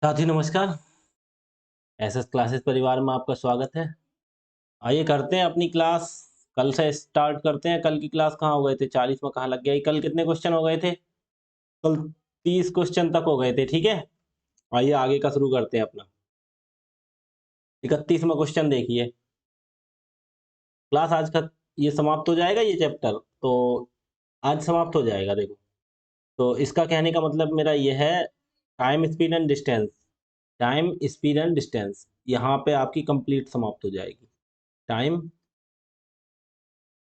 साथी नमस्कार। SS classes परिवार में आपका स्वागत है। आइए करते हैं अपनी क्लास। कल से स्टार्ट करते हैं। कल की क्लास कहाँ हो गए थे? 40 में कहाँ लग गया? कल कितने क्वेश्चन हो गए थे? कल 30 क्वेश्चन तक हो गए थे। ठीक है, आइए आगे का शुरू करते हैं अपना। 31वां क्वेश्चन देखिए। क्लास आज का ये समाप्त हो जाएगा, ये चैप्टर तो आज समाप्त हो जाएगा। देखो, तो इसका कहने का मतलब मेरा ये है, time speed and distance. Time speed and distance यहाँ पे आपकी कंप्लीट समाप्त हो जाएगी। टाइम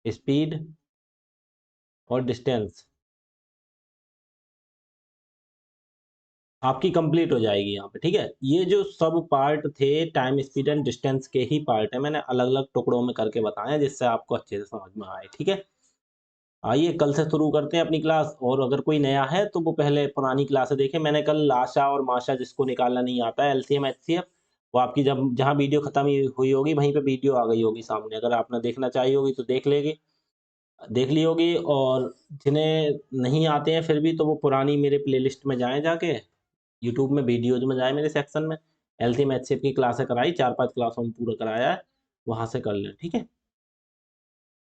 स्पीड और डिस्टेंस आपकी कंप्लीट हो जाएगी यहाँ पे। ठीक है, ये जो सब पार्ट थे टाइम स्पीड एंड डिस्टेंस के ही पार्ट है। मैंने अलग अलग टुकड़ों में करके बताया जिससे आपको अच्छे से समझ में आए। ठीक है, आइए कल से शुरू करते हैं अपनी क्लास। और अगर कोई नया है तो वो पहले पुरानी क्लास देखे। मैंने कल लाशा और माशा, जिसको निकालना नहीं आता है, एलसीएम एचसीएफ, वो आपकी जब जहाँ वीडियो खत्म हुई होगी वहीं पे वीडियो आ गई होगी सामने। अगर आपने देखना चाहिए होगी तो देख ली होगी। और जिन्हें नहीं आते हैं फिर भी, तो वो पुरानी मेरे प्लेलिस्ट में जाएं, जाके यूट्यूब में वीडियोज में जाए, मेरे सेक्शन में एलसीएम एचसीएफ की क्लासें कराई, 4-5 क्लासों में पूरा कराया है, वहां से कर लें। ठीक है,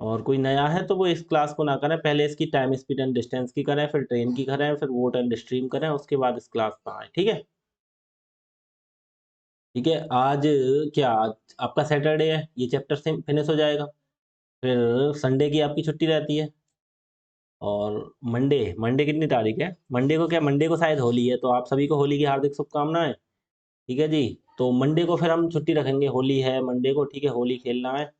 और कोई नया है तो वो इस क्लास को ना करें, पहले इसकी टाइम स्पीड एंड डिस्टेंस की करें, फिर ट्रेन की करें, फिर वोट एंड स्ट्रीम करें, उसके बाद इस क्लास पर आए। ठीक है, ठीक है। आज क्या, आज आपका सैटरडे है, ये चैप्टर से फिनिश हो जाएगा। फिर संडे की आपकी छुट्टी रहती है। और मंडे, मंडे कितनी तारीख है? मंडे को क्या, मंडे को शायद होली है, तो आप सभी को होली की हार्दिक शुभकामनाएं। ठीक है जी, तो मंडे को फिर हम छुट्टी रखेंगे, होली है मंडे को। ठीक है, होली खेलना है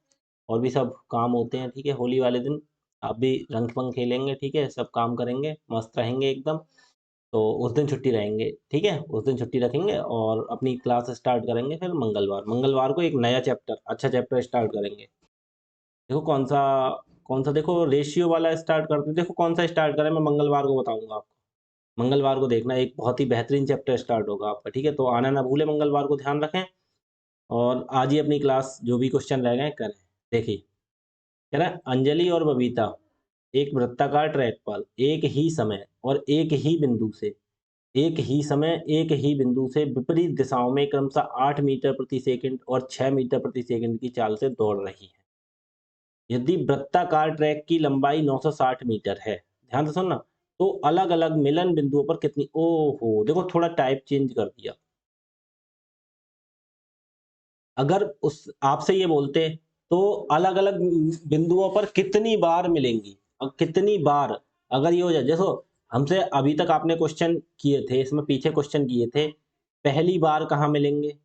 और भी सब काम होते हैं। ठीक है, होली वाले दिन आप भी रंग पंग खेलेंगे। ठीक है, सब काम करेंगे, मस्त रहेंगे एकदम। तो उस दिन छुट्टी रहेंगे। ठीक है, उस दिन छुट्टी रखेंगे और अपनी क्लास स्टार्ट करेंगे। फिर मंगलवार, मंगलवार को एक नया चैप्टर, अच्छा चैप्टर स्टार्ट करेंगे। देखो कौन सा देखो, रेशियो वाला स्टार्ट करते हैं। देखो कौन सा स्टार्ट करें, मैं मंगलवार को बताऊंगा आपको। मंगलवार को देखना, एक बहुत ही बेहतरीन चैप्टर स्टार्ट होगा आपका। ठीक है, तो आना ना भूले मंगलवार को, ध्यान रखें। और आज ही अपनी क्लास जो भी क्वेश्चन रह गए करें। देखिए, कह रहा है अंजलि और बबीता एक वृत्ताकार ट्रैक पर एक ही समय और एक ही बिंदु से विपरीत दिशाओं में क्रमशः 8 मीटर प्रति सेकंड और 6 मीटर प्रति सेकंड की चाल से दौड़ रही है। यदि वृत्ताकार ट्रैक की लंबाई 960 मीटर है, ध्यान से सुनना, तो अलग अलग मिलन बिंदुओं पर कितनी, ओहो देखो थोड़ा टाइप चेंज कर दिया। अगर उस आपसे ये बोलते तो अलग अलग बिंदुओं पर कितनी बार मिलेंगी, अब कितनी बार, अगर ये हो जाए, देखो हमसे अभी तक आपने क्वेश्चन किए थे, इसमें पीछे क्वेश्चन किए थे, पहली बार कहाँ मिलेंगे,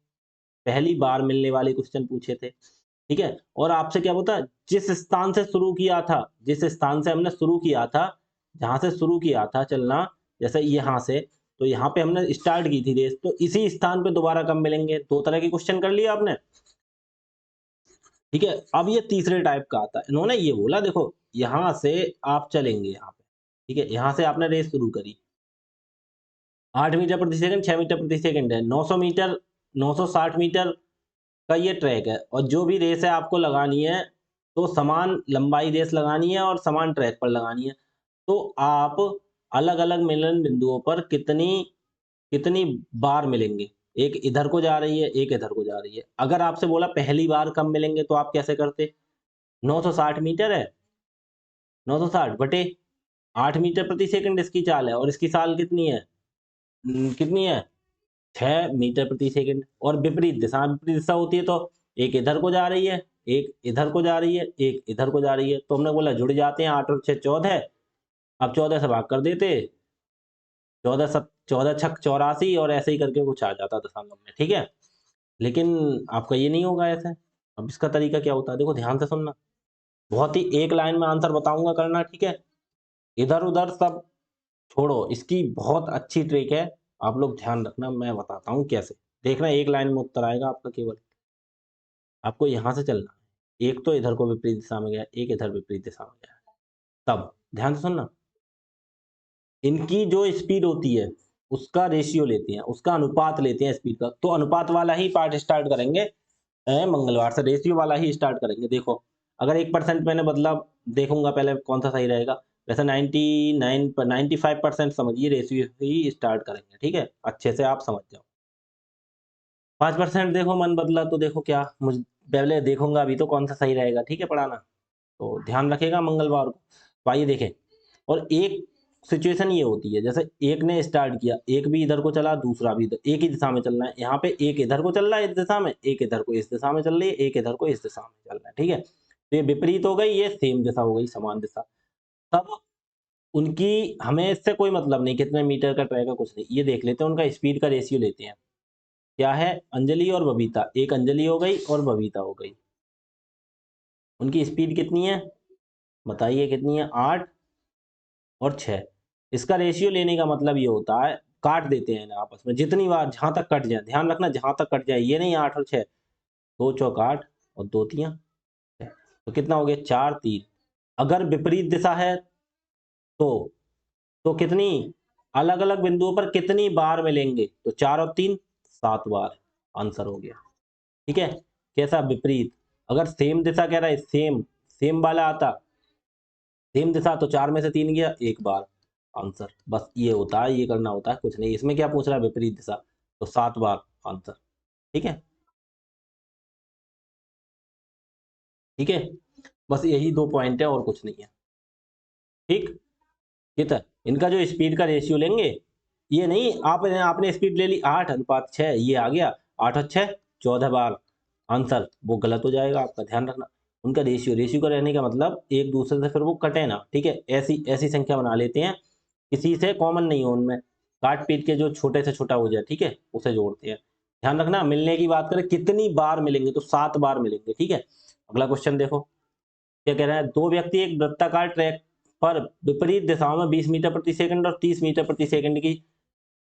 पहली बार मिलने वाले क्वेश्चन पूछे थे। ठीक है, और आपसे क्या होता है, जिस स्थान से शुरू किया था, जिस स्थान से हमने शुरू किया था, जहां से शुरू किया था चलना, जैसे यहाँ से, तो यहाँ पे हमने स्टार्ट की थी रेस, तो इसी स्थान पे दोबारा कब मिलेंगे। दो तरह के क्वेश्चन कर लिया आपने। ठीक है, अब ये तीसरे टाइप का आता है। इन्होंने ये बोला, देखो यहां से आप चलेंगे यहाँ पे। ठीक है, यहाँ से आपने रेस शुरू करी, 8 मीटर प्रति सेकंड, 6 मीटर प्रति सेकंड है, 900 मीटर, 960 मीटर का ये ट्रैक है। और जो भी रेस है आपको लगानी है, तो समान लंबाई रेस लगानी है और समान ट्रैक पर लगानी है। तो आप अलग अलग मिलन बिंदुओं पर कितनी कितनी बार मिलेंगे, एक इधर को जा रही है, एक इधर को जा रही है। अगर आपसे बोला पहली बार कब मिलेंगे, तो आप कैसे करते, 960 मीटर है, 960 बटे 8 मीटर प्रति सेकंड इसकी चाल है, और इसकी चाल कितनी है, कितनी है, 6 मीटर प्रति सेकंड। और विपरीत दिशा होती है, तो एक इधर को जा रही है, एक इधर को जा रही है, एक इधर को जा रही है, तो हमने बोला जुड़ जाते हैं, 8 और 6 14। अब 14 से भाग कर देते, 14 छक 84, और ऐसे ही करके कुछ आ जाता दशमलव में। ठीक है, लेकिन आपका ये नहीं होगा ऐसे। अब इसका तरीका क्या होता है, देखो ध्यान से सुनना, बहुत ही एक लाइन में आंसर बताऊंगा, करना। ठीक है, इधर उधर सब छोड़ो, इसकी बहुत अच्छी ट्रिक है, आप लोग ध्यान रखना, मैं बताता हूँ कैसे। देखना, एक लाइन में उत्तर आएगा आपका केवल। आपको यहाँ से चलना है, एक तो इधर को विपरीत दिशा में गया, एक इधर विपरीत दिशा में गया, तब ध्यान से सुनना, इनकी जो स्पीड होती है उसका रेशियो लेते हैं, उसका अनुपात लेते हैं स्पीड का। तो अनुपात वाला ही पार्ट स्टार्ट करेंगे, मंगलवार से रेशियो वाला ही स्टार्ट करेंगे। देखो, अगर 1% मैंने बदला, देखूंगा पहले कौन सा सही रहेगा। वैसे 99 95% समझिए रेशियो ही स्टार्ट करेंगे। ठीक है, अच्छे से आप समझ जाओ। 5% देखो मन बदला तो देखो क्या, मुझ पहले देखूंगा अभी तो कौन सा सही रहेगा, ठीक है पढ़ाना, तो ध्यान रखेगा मंगलवार को। तो आइए देखें। और एक सिचुएशन ये होती है, जैसे एक ने स्टार्ट किया, एक भी इधर को चला, दूसरा भी इधर, एक ही दिशा में चलना है। यहाँ पे एक इधर को चल रहा है इस दिशा में, एक इधर को इस दिशा में चल रही है, एक इधर को इस दिशा में चल रहा है, ठीक है। तो ये विपरीत हो गई, ये सेम दिशा हो गई, समान दिशा। तब उनकी, हमें इससे कोई मतलब नहीं कितने मीटर का ट्रैक है, कुछ नहीं, ये देख लेते हैं उनका स्पीड का रेशियो लेते हैं। क्या है, अंजलि और बबीता, एक अंजलि हो गई और बबीता हो गई, उनकी स्पीड कितनी है बताइए, कितनी है, 8 और 6। इसका रेशियो लेने का मतलब ये होता है, काट देते हैं ना आपस में, जितनी बार जहां तक कट जाए, ध्यान रखना जहां तक कट जाए, ये नहीं 8 और 6, 2 चौक 8 और 2 तियां 6। तो कितना हो गया, 4 3। अगर विपरीत दिशा है तो कितनी अलग अलग बिंदुओं पर कितनी बार मिलेंगे, तो 4 और 3 7 बार, आंसर हो गया, ठीक है। कैसा विपरीत, अगर सेम दिशा कह रहा है, सेम सेम वाला आता, सेम दिशा, तो 4 में से 3 गया, एक बार, आंसर। बस ये होता है, ये करना होता है, कुछ नहीं। इसमें क्या पूछ रहा है, विपरीत दिशा, तो 7 बार, आंसर, ठीक है। ठीक है, बस यही 2 पॉइंट है और कुछ नहीं है, ठीक। ठीक है, इनका जो स्पीड का रेशियो लेंगे, ये नहीं आपने आपने स्पीड ले ली 8:6, ये आ गया 8 और 6 14 बार, आंसर, वो गलत हो जाएगा आपका, ध्यान रखना। उनका रेशियो, रेशियो का रहने का मतलब एक दूसरे से फिर वो कटे ना, ठीक है। ऐसी ऐसी संख्या बना लेते हैं, किसी से कॉमन नहीं हो उनमें, काट पीट के जो छोटे से छोटा हो जाए, ठीक है, उसे जोड़ते हैं। ध्यान रखना, मिलने की बात करें कितनी बार मिलेंगे, तो 7 बार मिलेंगे, ठीक है। अगला क्वेश्चन देखो, क्या कह रहा है, दो व्यक्ति एक वृत्ताकार ट्रैक पर विपरीत दिशाओं में 20 मीटर प्रति सेकंड और 30 मीटर प्रति सेकंड की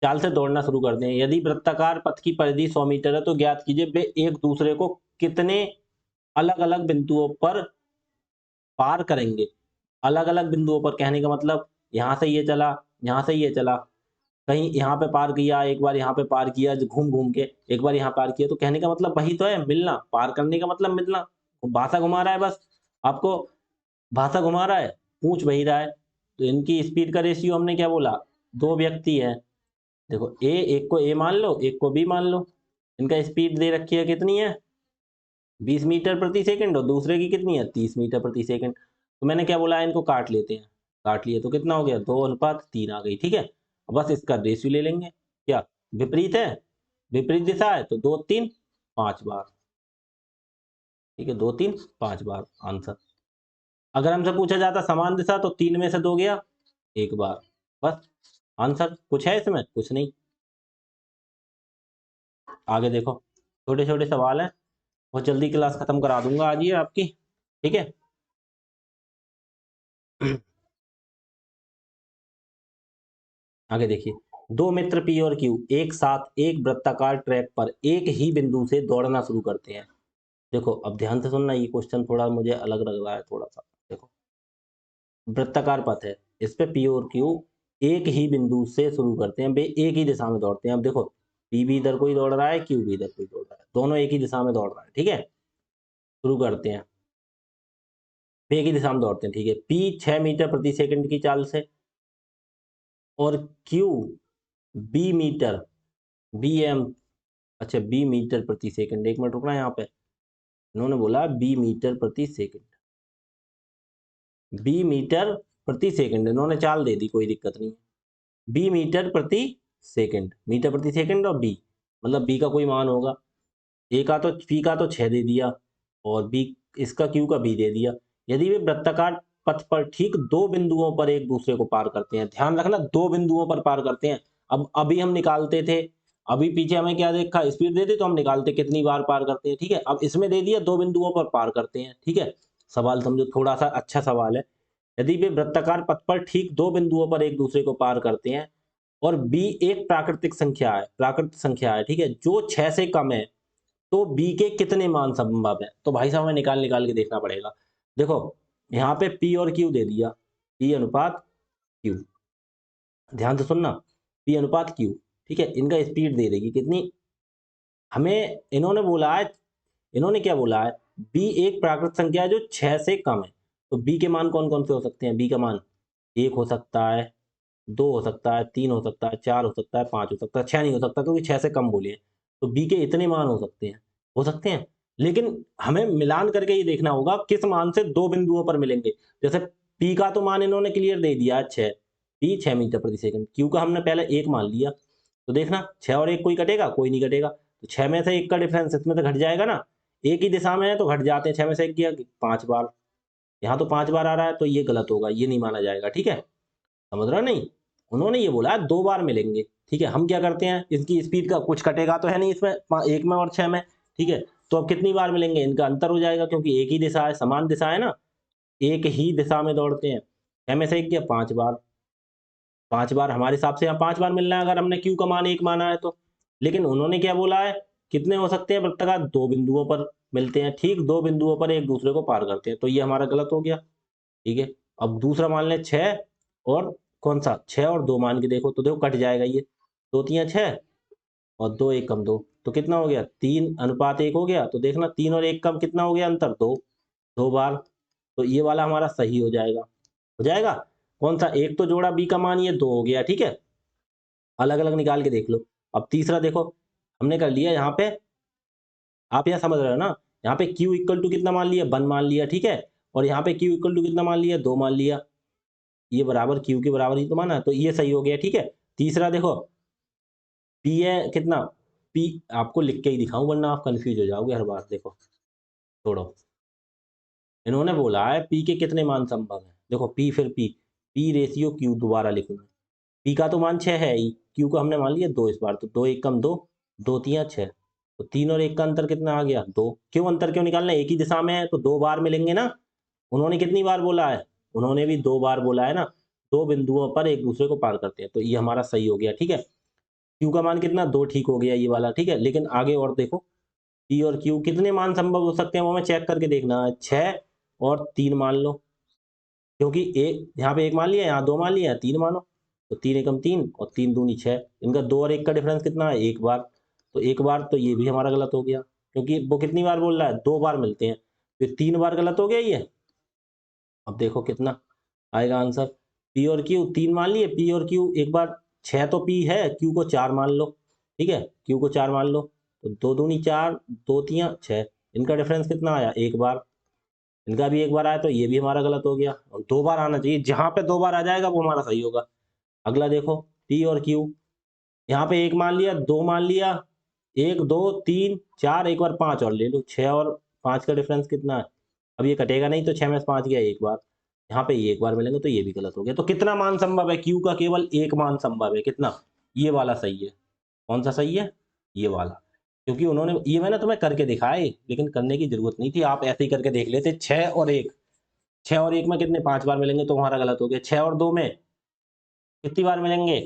चाल से दौड़ना शुरू करते हैं। यदि वृत्ताकार पथ की परिधि 100 मीटर है तो ज्ञात कीजिए वे एक दूसरे को कितने अलग अलग बिंदुओं पर पार करेंगे। अलग अलग बिंदुओं पर कहने का मतलब, यहाँ से ये चला, यहाँ से ये चला, कहीं यहाँ पे पार किया, एक बार यहाँ पे पार किया घूम घूम के, एक बार यहाँ पार किया, तो कहने का मतलब वही तो है, मिलना, पार करने का मतलब मिलना। भाषा घुमा रहा है बस आपको, भाषा घुमा रहा है, पूछ वही रहा है। तो इनकी स्पीड का रेशियो हमने क्या बोला, दो व्यक्ति है, देखो ए, एक को ए मान लो, एक को बी मान लो, इनका स्पीड दे रखी है कितनी है, 20 मीटर प्रति सेकंड, और दूसरे की कितनी है, 30 मीटर प्रति सेकंड। तो मैंने क्या बोला, इनको काट लेते हैं, काट लिए तो कितना हो गया, 2:3 आ गई, ठीक है। अब बस इसका रेशियो ले लेंगे, क्या विपरीत है, विपरीत दिशा है, तो 2 3 5 बार, ठीक है, 2 3 5 बार, आंसर। अगर हमसे पूछा जाता समान दिशा, तो 3 में से 2 गया, एक बार, बस, आंसर। कुछ है इसमें, कुछ नहीं। आगे देखो, छोटे छोटे सवाल हैं, बहुत जल्दी क्लास खत्म करा दूंगा आज ये आपकी, ठीक है। आगे देखिए, दो मित्र पी और क्यू एक साथ एक वृत्ताकार ट्रैक पर एक ही बिंदु से दौड़ना शुरू करते हैं। देखो अब ध्यान से सुनना, ये क्वेश्चन थोड़ा मुझे अलग लग रहा है थोड़ा सा। देखो, वृत्ताकार पथ है, इस पे पी और क्यू एक ही बिंदु से शुरू करते हैं, वे एक ही दिशा में दौड़ते हैं। अब देखो, पी भी इधर को ही दौड़ रहा है, क्यू भी इधर को ही दौड़ रहा है, दोनों एक ही दिशा में दौड़ रहा है, ठीक है। शुरू करते हैं, वे एक ही दिशा में दौड़ते हैं, ठीक है। पी 6 मीटर प्रति सेकंड की चाल से, और Q B metre, B M, अच्छा बी मीटर प्रति सेकंड, एक मिनट रुकना यहाँ पे, इन्होंने बोला बी मीटर प्रति सेकंड, बी मीटर प्रति सेकंड, इन्होंने चाल दे दी, कोई दिक्कत नहीं। बी मीटर प्रति सेकंड, मीटर प्रति सेकंड, और बी मतलब बी का कोई मान होगा, ए का तो, पी का तो 6 दे दिया, और बी, इसका क्यू का बी दे दिया। यदि वे वृत्ताकार पथ पर ठीक दो बिंदुओं पर एक दूसरे को पार करते हैं, ध्यान रखना दो बिंदुओं पर पार करते हैं। अब अभी हम निकालते थे, अभी पीछे हमें क्या देखा, स्पीड दे दी तो हम निकालते कितनी बार पार करते हैं, ठीक है। अब इसमें दे दिया दो बिंदुओं पर पार करते हैं, ठीक है। सवाल समझो, थोड़ा सा अच्छा सवाल है। यदि वे वृत्ताकार पथ पर ठीक दो बिंदुओं पर एक दूसरे को पार करते हैं, और बी एक प्राकृतिक संख्या है, प्राकृतिक संख्या है, ठीक है, जो 6 से कम है, तो बी के कितने मान संभव है। तो भाई साहब हमें निकाल निकाल के देखना पड़ेगा। देखो यहाँ पे पी और क्यू दे दिया, पी अनुपात क्यू, ध्यान से सुनना, पी अनुपात क्यू, ठीक है। इनका स्पीड दे देगी कितनी, हमें इन्होंने बोला है, इन्होंने क्या बोला है, बी एक प्राकृतिक संख्या है जो 6 से कम है। तो बी के मान कौन कौन से हो सकते हैं, बी का मान 1 हो सकता है, 2 हो सकता है, 3 हो सकता है, 4 हो सकता है, 5 हो सकता है, 6 नहीं हो सकता क्योंकि 6 से कम बोले हैं। तो बी के इतने मान हो सकते हैं, लेकिन हमें मिलान करके ये देखना होगा किस मान से दो बिंदुओं पर मिलेंगे। जैसे पी का तो मान इन्होंने क्लियर दे दिया 6, पी 6 मीटर प्रति सेकंड, क्यू का हमने पहले 1 मान लिया, तो देखना 6 और 1 कोई कटेगा, कोई नहीं कटेगा, तो 6 में से 1 का डिफरेंस इसमें से घट जाएगा ना, एक ही दिशा में है तो घट जाते हैं, 6 में से 1 गया 5 बार, यहाँ तो 5 बार आ रहा है, तो ये गलत होगा, ये नहीं माना जाएगा, ठीक है, समझ रहे हो नहीं? उन्होंने ये बोला 2 बार मिलेंगे, ठीक है, हम क्या करते हैं, इसकी स्पीड का कुछ कटेगा तो है नहीं इसमें, 1 में और 6 में, ठीक है, तो अब कितनी बार मिलेंगे, इनका अंतर हो जाएगा, क्योंकि एक ही दिशा है, समान दिशा है ना, एक ही दिशा में दौड़ते हैं, 6 में से 1 गया 5 बार, 5 बार हमारे हिसाब से यहाँ 5 बार मिलना है, अगर हमने Q का मान 1 माना है तो। लेकिन उन्होंने क्या बोला है, कितने हो सकते हैं वृत्ताकार, 2 बिंदुओं पर मिलते हैं, ठीक 2 बिंदुओं पर एक दूसरे को पार करते हैं, तो ये हमारा गलत हो गया, ठीक है। अब दूसरा मान लें 6 और कौन सा, 6 और 2 मान के देखो, तो देखो कट जाएगा ये, 2 तियां 6 और 2 1 कम 2, तो कितना हो गया, 3:1 हो गया, तो देखना 3 और 1 कम कितना हो गया अंतर, 2 बार, तो ये वाला हमारा सही हो जाएगा, कौन सा, एक तो जोड़ा बी का मान ये 2 हो गया, ठीक है, अलग अलग निकाल के देख लो। अब तीसरा देखो, हमने कर लिया यहाँ पे, आप यहाँ समझ रहे हो ना, यहाँ पे Q इक्वल टू कितना मान लिया, 1 मान लिया, ठीक है, और यहाँ पे Q इक्वल टू कितना मान लिया, 2 मान लिया, ये बराबर Q के बराबर ही तो माना, तो ये सही हो गया, ठीक है। तीसरा देखो, P है कितना, P आपको लिख के ही दिखाऊं वरना आप कंफ्यूज हो जाओगे हर बार, देखो छोड़ो, इन्होंने बोला है P के कितने मान संभव है, देखो P फिर P रेशियो Q दोबारा लिखूंगा, P का तो मान 6 है ही, Q का हमने मान लिया 2 इस बार, तो 2 1 कम 2, 2 तियां 6, तो 3 और 1 का अंतर कितना आ गया, 2, क्यों अंतर क्यों निकालना है, एक ही दिशा में है तो 2 बार मिलेंगे ना, उन्होंने कितनी बार बोला है, उन्होंने भी 2 बार बोला है ना, 2 बिंदुओं पर एक दूसरे को पार करते हैं, तो ये हमारा सही हो गया, ठीक है। Q का मान कितना, 2 ठीक हो गया ये वाला, ठीक है, लेकिन आगे और देखो, P और Q कितने मान संभव हो सकते हैं वो हमें चेक करके देखना है, 6 और 3 मान लो, क्योंकि एक यहाँ पे 1 मान लिया, यहाँ 2 मान लिया, 3 मानो, तो 3 एकम 3 और 3 दूनी 6, इनका 2 और 1 का डिफरेंस कितना है, 1 बार, तो 1 बार, तो ये भी हमारा गलत हो गया, क्योंकि वो कितनी बार बोल रहा है, 2 बार मिलते हैं, फिर 3 बार गलत हो गया ये। अब देखो कितना आएगा आंसर, P और Q 3 मान लिए, P और Q एक बार, 6 तो P है, Q को 4 मान लो, ठीक है, Q को 4 मान लो, तो 2 दूनी 4, 2 तियां 6, इनका डिफरेंस कितना आया, 1 बार, इनका भी 1 बार आया, तो ये भी हमारा गलत हो गया, और 2 बार आना चाहिए, जहां पे 2 बार आ जाएगा वो हमारा सही होगा। अगला देखो, P और Q, यहाँ पे 1 मान लिया, 2 मान लिया, 1 2 3 4, एक बार 5 और ले लो, 6 और 5 का डिफरेंस कितना है, अब ये कटेगा नहीं, तो 6 में से 5 गया 1 बार, यहाँ पे ये 1 बार मिलेंगे, तो ये भी गलत हो गया, तो कितना मान संभव है, Q का केवल 1 मान संभव है, कितना, ये वाला सही है, कौन सा सही है, ये वाला, क्योंकि उन्होंने ये मैंने तुम्हें करके दिखाया है, लेकिन करने की जरूरत नहीं थी, आप ऐसे ही करके देख लेते, 6 और 1, 6 और 1 में कितने 5 बार मिलेंगे, तो हमारा गलत हो गया, 6 और 2 में कितनी बार मिलेंगे,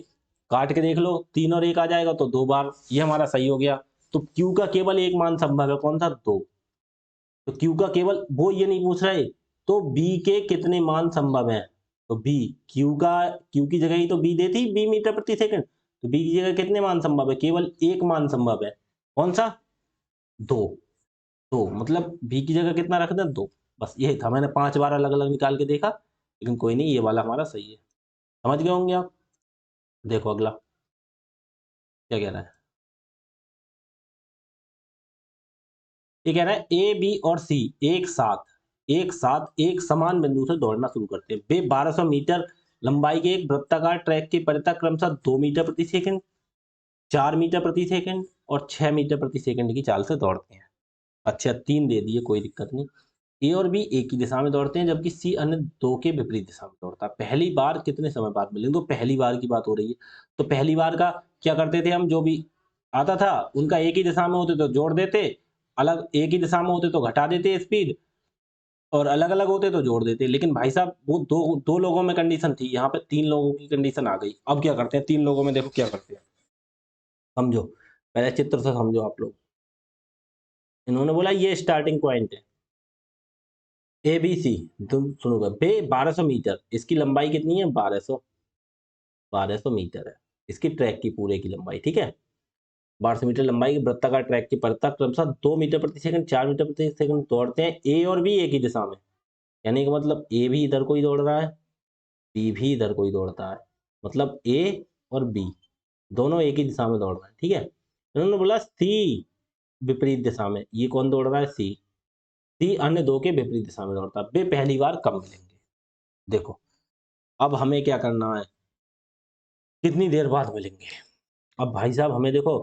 काट के देख लो, 3 और 1 आ जाएगा तो 2 बार, ये हमारा सही हो गया, तो Q का केवल 1 मान संभव है, कौन सा, 2, तो Q का केवल, वो ये नहीं पूछ रहे, तो B के कितने मान संभव हैं, तो B, Q की जगह ही तो B देती, B मीटर प्रति सेकंड, तो B की जगह कितने मान संभव है, केवल 1 मान संभव है, कौन सा, 2, 2 मतलब B की जगह कितना रख दें, 2, बस यही था, मैंने 5 बार अलग अलग निकाल के देखा, लेकिन कोई नहीं, ये वाला हमारा सही है, समझ गए होंगे आप। देखो अगला क्या कह रहा है, ये कह रहा है ए बी और सी एक साथ एक समान बिंदु से दौड़ना शुरू करते हैं, वे 1200 मीटर लंबाई के एक वृत्ताकार ट्रैक की परिता क्रमशः 2 मीटर प्रति सेकंड, 4 मीटर प्रति सेकंड और 6 मीटर प्रति सेकंड की चाल से दौड़ते हैं। अच्छा 3 दे दिए, कोई दिक्कत नहीं। ए और बी एक ही दिशा में दौड़ते हैं, जबकि सी अन्य 2 के विपरीत दिशा में दौड़ता है। पहली बार कितने समय बाद मिलेंगे, तो पहली बार की बात हो रही है, तो पहली बार का क्या करते थे हम, जो भी आता था उनका एक ही दिशा में होते तो जोड़ देते, अलग एक ही दिशा में होते तो घटा देते स्पीड, और अलग अलग होते तो जोड़ देते, लेकिन भाई साहब वो दो दो लोगों में कंडीशन थी, यहाँ पे 3 लोगों की कंडीशन आ गई। अब क्या करते हैं 3 लोगों में, देखो क्या करते हैं, समझो, पहले चित्र से समझो आप लोग। इन्होंने बोला ये स्टार्टिंग पॉइंट है ए बी सी, तुम सुनोगे बे 1200 मीटर, इसकी लंबाई कितनी है, 1200 मीटर है इसकी ट्रैक की पूरे की लंबाई, ठीक है, 1200 मीटर लंबाई की वृत्ताकार ट्रैक की परिता क्रमशः 2 मीटर प्रति सेकंड, 4 मीटर प्रति सेकंड दौड़ते हैं, ए और बी एक ही दिशा में, यानी कि मतलब ए भी इधर को ही दौड़ रहा है, बी भी इधर को ही दौड़ता है, मतलब ए और बी दोनों एक ही दिशा में दौड़ रहे हैं, ठीक है। इन्होंने बोला सी विपरीत दिशा में, ये कौन दौड़ रहा है? सी। सी अन्य दो के विपरीत दिशा में दौड़ता है, वे पहली बार कब मिलेंगे? देखो, अब हमें क्या करना है, कितनी देर बाद मिलेंगे? अब भाई साहब हमें देखो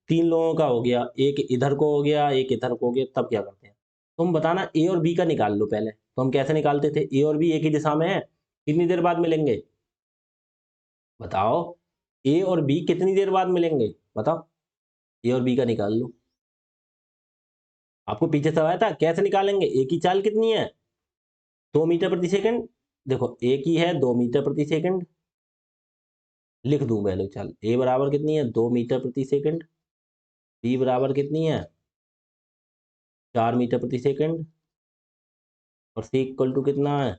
3 लोगों का हो गया, एक इधर को हो गया, एक इधर को हो गया, तब क्या करते हैं? तुम बताना ए और बी का निकाल लो पहले। तो हम कैसे निकालते थे? ए और बी एक ही दिशा में है, कितनी देर बाद मिलेंगे? बताओ, ए और बी कितनी देर बाद मिलेंगे? बताओ, ए और बी का निकाल लो। आपको पीछे सब आया था, कैसे निकालेंगे? ए की चाल कितनी है? 2 मीटर प्रति सेकंड। देखो, ए की है 2 मीटर प्रति सेकंड, लिख दूं वैल्यू चाल। ए बराबर कितनी है? 2 मीटर प्रति सेकंड। बी बराबर कितनी है? 4 मीटर प्रति सेकंड। और सी इक्वल टू कितना है?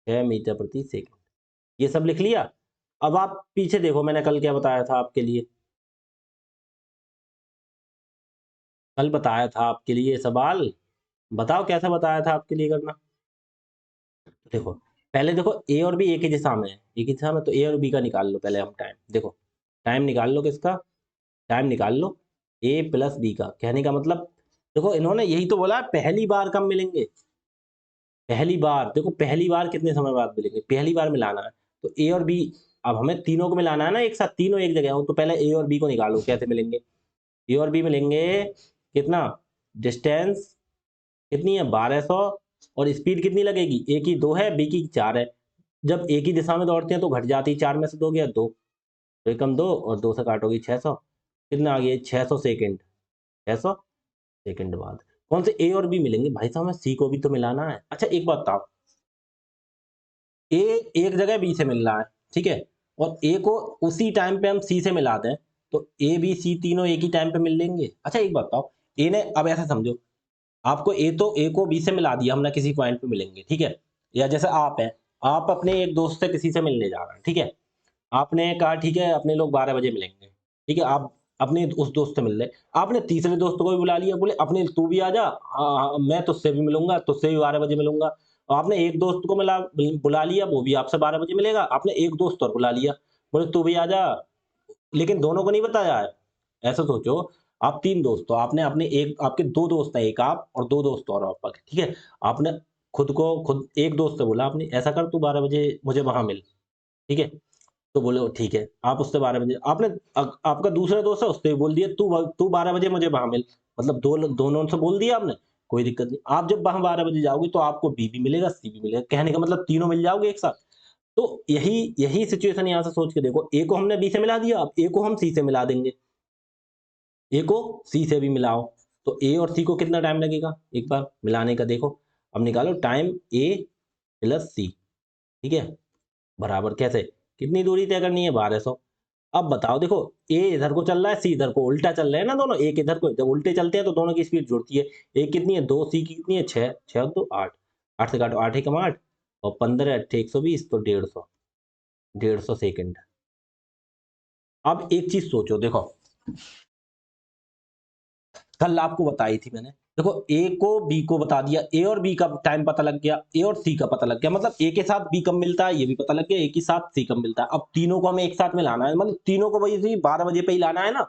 6 मीटर प्रति सेकंड। ये सब लिख लिया। अब आप पीछे देखो, मैंने कल क्या बताया था आपके लिए? कल बताया था आपके लिए सवाल, बताओ कैसा बताया था आपके लिए करना? देखो, पहले देखो ए और बी एक ही दिशा में है, एक ही दिशा में, तो ए और बी का निकाल लो पहले हम टाइम। देखो, टाइम निकाल लो किसका? टाइम निकाल लो ए प्लस बी का। कहने का मतलब, देखो इन्होंने यही तो बोला पहली बार कब मिलेंगे। पहली बार, देखो पहली बार कितने समय बाद मिलेंगे, पहली बार मिलाना है। तो ए और बी, अब हमें तीनों को मिलाना है ना एक साथ, तीनों एक जगह हो, तो पहले ए और बी को निकालो कैसे मिलेंगे। ए और बी मिलेंगे कितना? डिस्टेंस कितनी है? 1200। और स्पीड कितनी लगेगी? ए की 2 है, बी की 4 है। जब एक ही दिशा में दौड़ते हैं तो घट जाती है, 4 में से 2 गया 2, तो एकम 2 और 2 से काटोगी 600। कितना आ गया? 600 सेकंड। 600 सेकंड बाद कौन से ए और बी मिलेंगे? भाई साहब हमें सी को भी तो मिलाना है। अच्छा एक बात बताओ, ए एक जगह बी से मिल रहा है, ठीक है, और ए को उसी टाइम पे हम सी से मिला दें, तो ए बी सी तीनों एक ही टाइम पे मिल लेंगे। अच्छा एक बात बताओ, ए ने, अब ऐसा समझो, आपको ए को बी से मिला दिया हमने, किसी पॉइंट पे मिलेंगे, ठीक है। या जैसे आप हैं, आप अपने एक दोस्त से किसी से मिलने जा रहे हैं, ठीक है। आपने कहा ठीक है अपने लोग 12 बजे मिलेंगे, ठीक है। आप अपने उस दोस्त से मिल रहे, आपने तीसरे दोस्त को भी बुला लिया, बोले अपने तू भी आ जा, हाँ, हाँ, मैं तुझसे भी मिलूंगा, तुझसे भी 12 बजे मिलूंगा। और आपने एक दोस्त को बुला लिया, वो भी आपसे 12 बजे मिलेगा। आपने एक दोस्त और बुला लिया, बोले तू भी आ जा, लेकिन दोनों को नहीं बताया है। ऐसा सोचो, आप 3 दोस्त हो, आपने अपने एक, आपके 2 दोस्त हैं, एक आप और 2 दोस्त और आपके, ठीक है। आपने खुद एक दोस्त से बोला, आपने ऐसा कर तू 12 बजे मुझे वहां मिल, ठीक है। तो बोले वो ठीक है, आप उससे 12 बजे, आपने आपका दूसरा दोस्त है उससे भी बोल दिया तू 12 बजे मुझे वहां मिल, मतलब दोनों से बोल दिया आपने, कोई दिक्कत नहीं। आप जब वहां 12 बजे जाओगे तो आपको बी भी मिलेगा, सी भी मिलेगा, कहने का मतलब तीनों मिल जाओगे एक साथ। तो यही यही सिचुएशन यहाँ से सोच के देखो, ए को हमने बी से मिला दिया, अब ए को हम सी से मिला देंगे, ए को सी से भी मिलाओ, तो ए और सी को कितना टाइम लगेगा एक बार मिलाने का? देखो, अब निकालो टाइम ए प्लस सी, ठीक है, बराबर कैसे, कितनी दूरी तय करनी है? 1200। अब बताओ, देखो ए इधर को चल रहा है, सी इधर को, उल्टा चल रहे हैं ना दोनों, एक इधर को, जब उल्टे चलते हैं तो दोनों की स्पीड जुड़ती है। ए कितनी है? 2, सी की कितनी है? 6, 6 2 8, 8 से काटो, 8 एकम 8 और 15 8 120, तो 150, 150 सेकंड। अब एक चीज सोचो, देखो कल आपको बताई थी मैंने, देखो ए को बी को बता दिया, ए और बी का टाइम पता लग गया, ए और सी का पता लग गया, मतलब ए के साथ बी कब मिलता है ये भी पता लग गया, ए के साथ सी कब मिलता है। अब तीनों को हमें एक साथ में लाना है, मतलब तीनों को वही 12 बजे पे ही लाना है ना,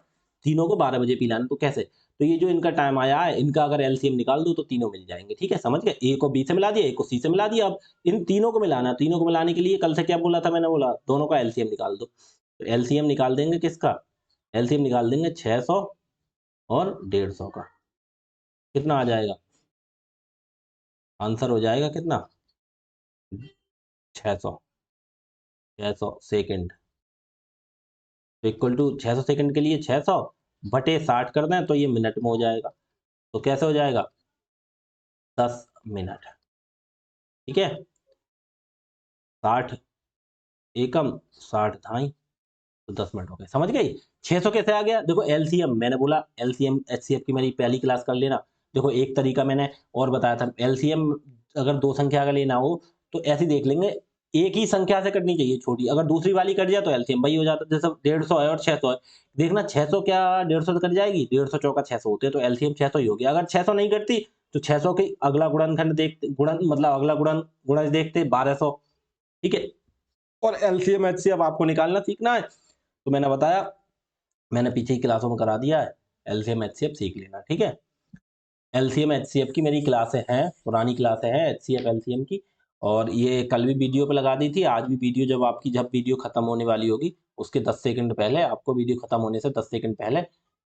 तीनों को 12 बजे पे ही लाना है, तो कैसे? तो ये जो इनका टाइम आया है, इनका अगर एलसीएम निकाल दो तो तीनों मिल जाएंगे, ठीक है, समझ गए। ए को बी से मिला दिया, ए को सी से मिला दिया, अब इन तीनों को मिलाना है। तीनों को मिलाने के लिए कल से क्या बोला था मैंने? बोला दोनों का एलसीएम निकाल दो। तो एलसीएम निकाल देंगे किसका? एलसीएम निकाल देंगे 600 और 150 का। कितना आ जाएगा? आंसर हो जाएगा कितना? 600, 600 सेकंड। तो इक्वल टू 600 सेकंड के लिए 600 बटे 60 कर दें तो ये मिनट में हो जाएगा। तो कैसे हो जाएगा? 10 मिनट, ठीक है। 60 एकम 60 धाई, तो 10 मिनट हो गए, समझ गई? 600 कैसे आ गया? देखो एलसीएम, मैंने बोला एलसीएम एचसीएफ की मेरी पहली क्लास कर लेना। देखो एक तरीका मैंने और बताया था, एलसीएम अगर 2 संख्या का लेना हो तो ऐसे देख लेंगे, एक ही संख्या से कटनी चाहिए छोटी, अगर दूसरी वाली कट जाए तो एलसीएम वही हो जाता है। जैसे 150 है और 600 है, देखना 600 क्या 150 से कट जाएगी? 150 चौका 600 होते हैं, तो एलसीएम 600 ही हो गया। अगर 600 नहीं कटती तो 600 के अगला गुणनखंड देखते, गुणन मतलब अगला गुणज देखते 1200, ठीक है। और एलसीएम एचसीएफ आपको निकालना सीखना है, तो मैंने बताया, मैंने पीछे की क्लासों में करा दिया है। एलसीएम एचसीएफ सीख लेना, ठीक है। एलसीएम एचसीएफ की मेरी क्लासें हैं, पुरानी क्लासें हैं एचसीएफ एलसीएम की, और ये कल भी वीडियो पे लगा दी थी, आज भी वीडियो जब वीडियो खत्म होने वाली होगी उसके 10 सेकंड पहले, आपको वीडियो खत्म होने से 10 सेकंड पहले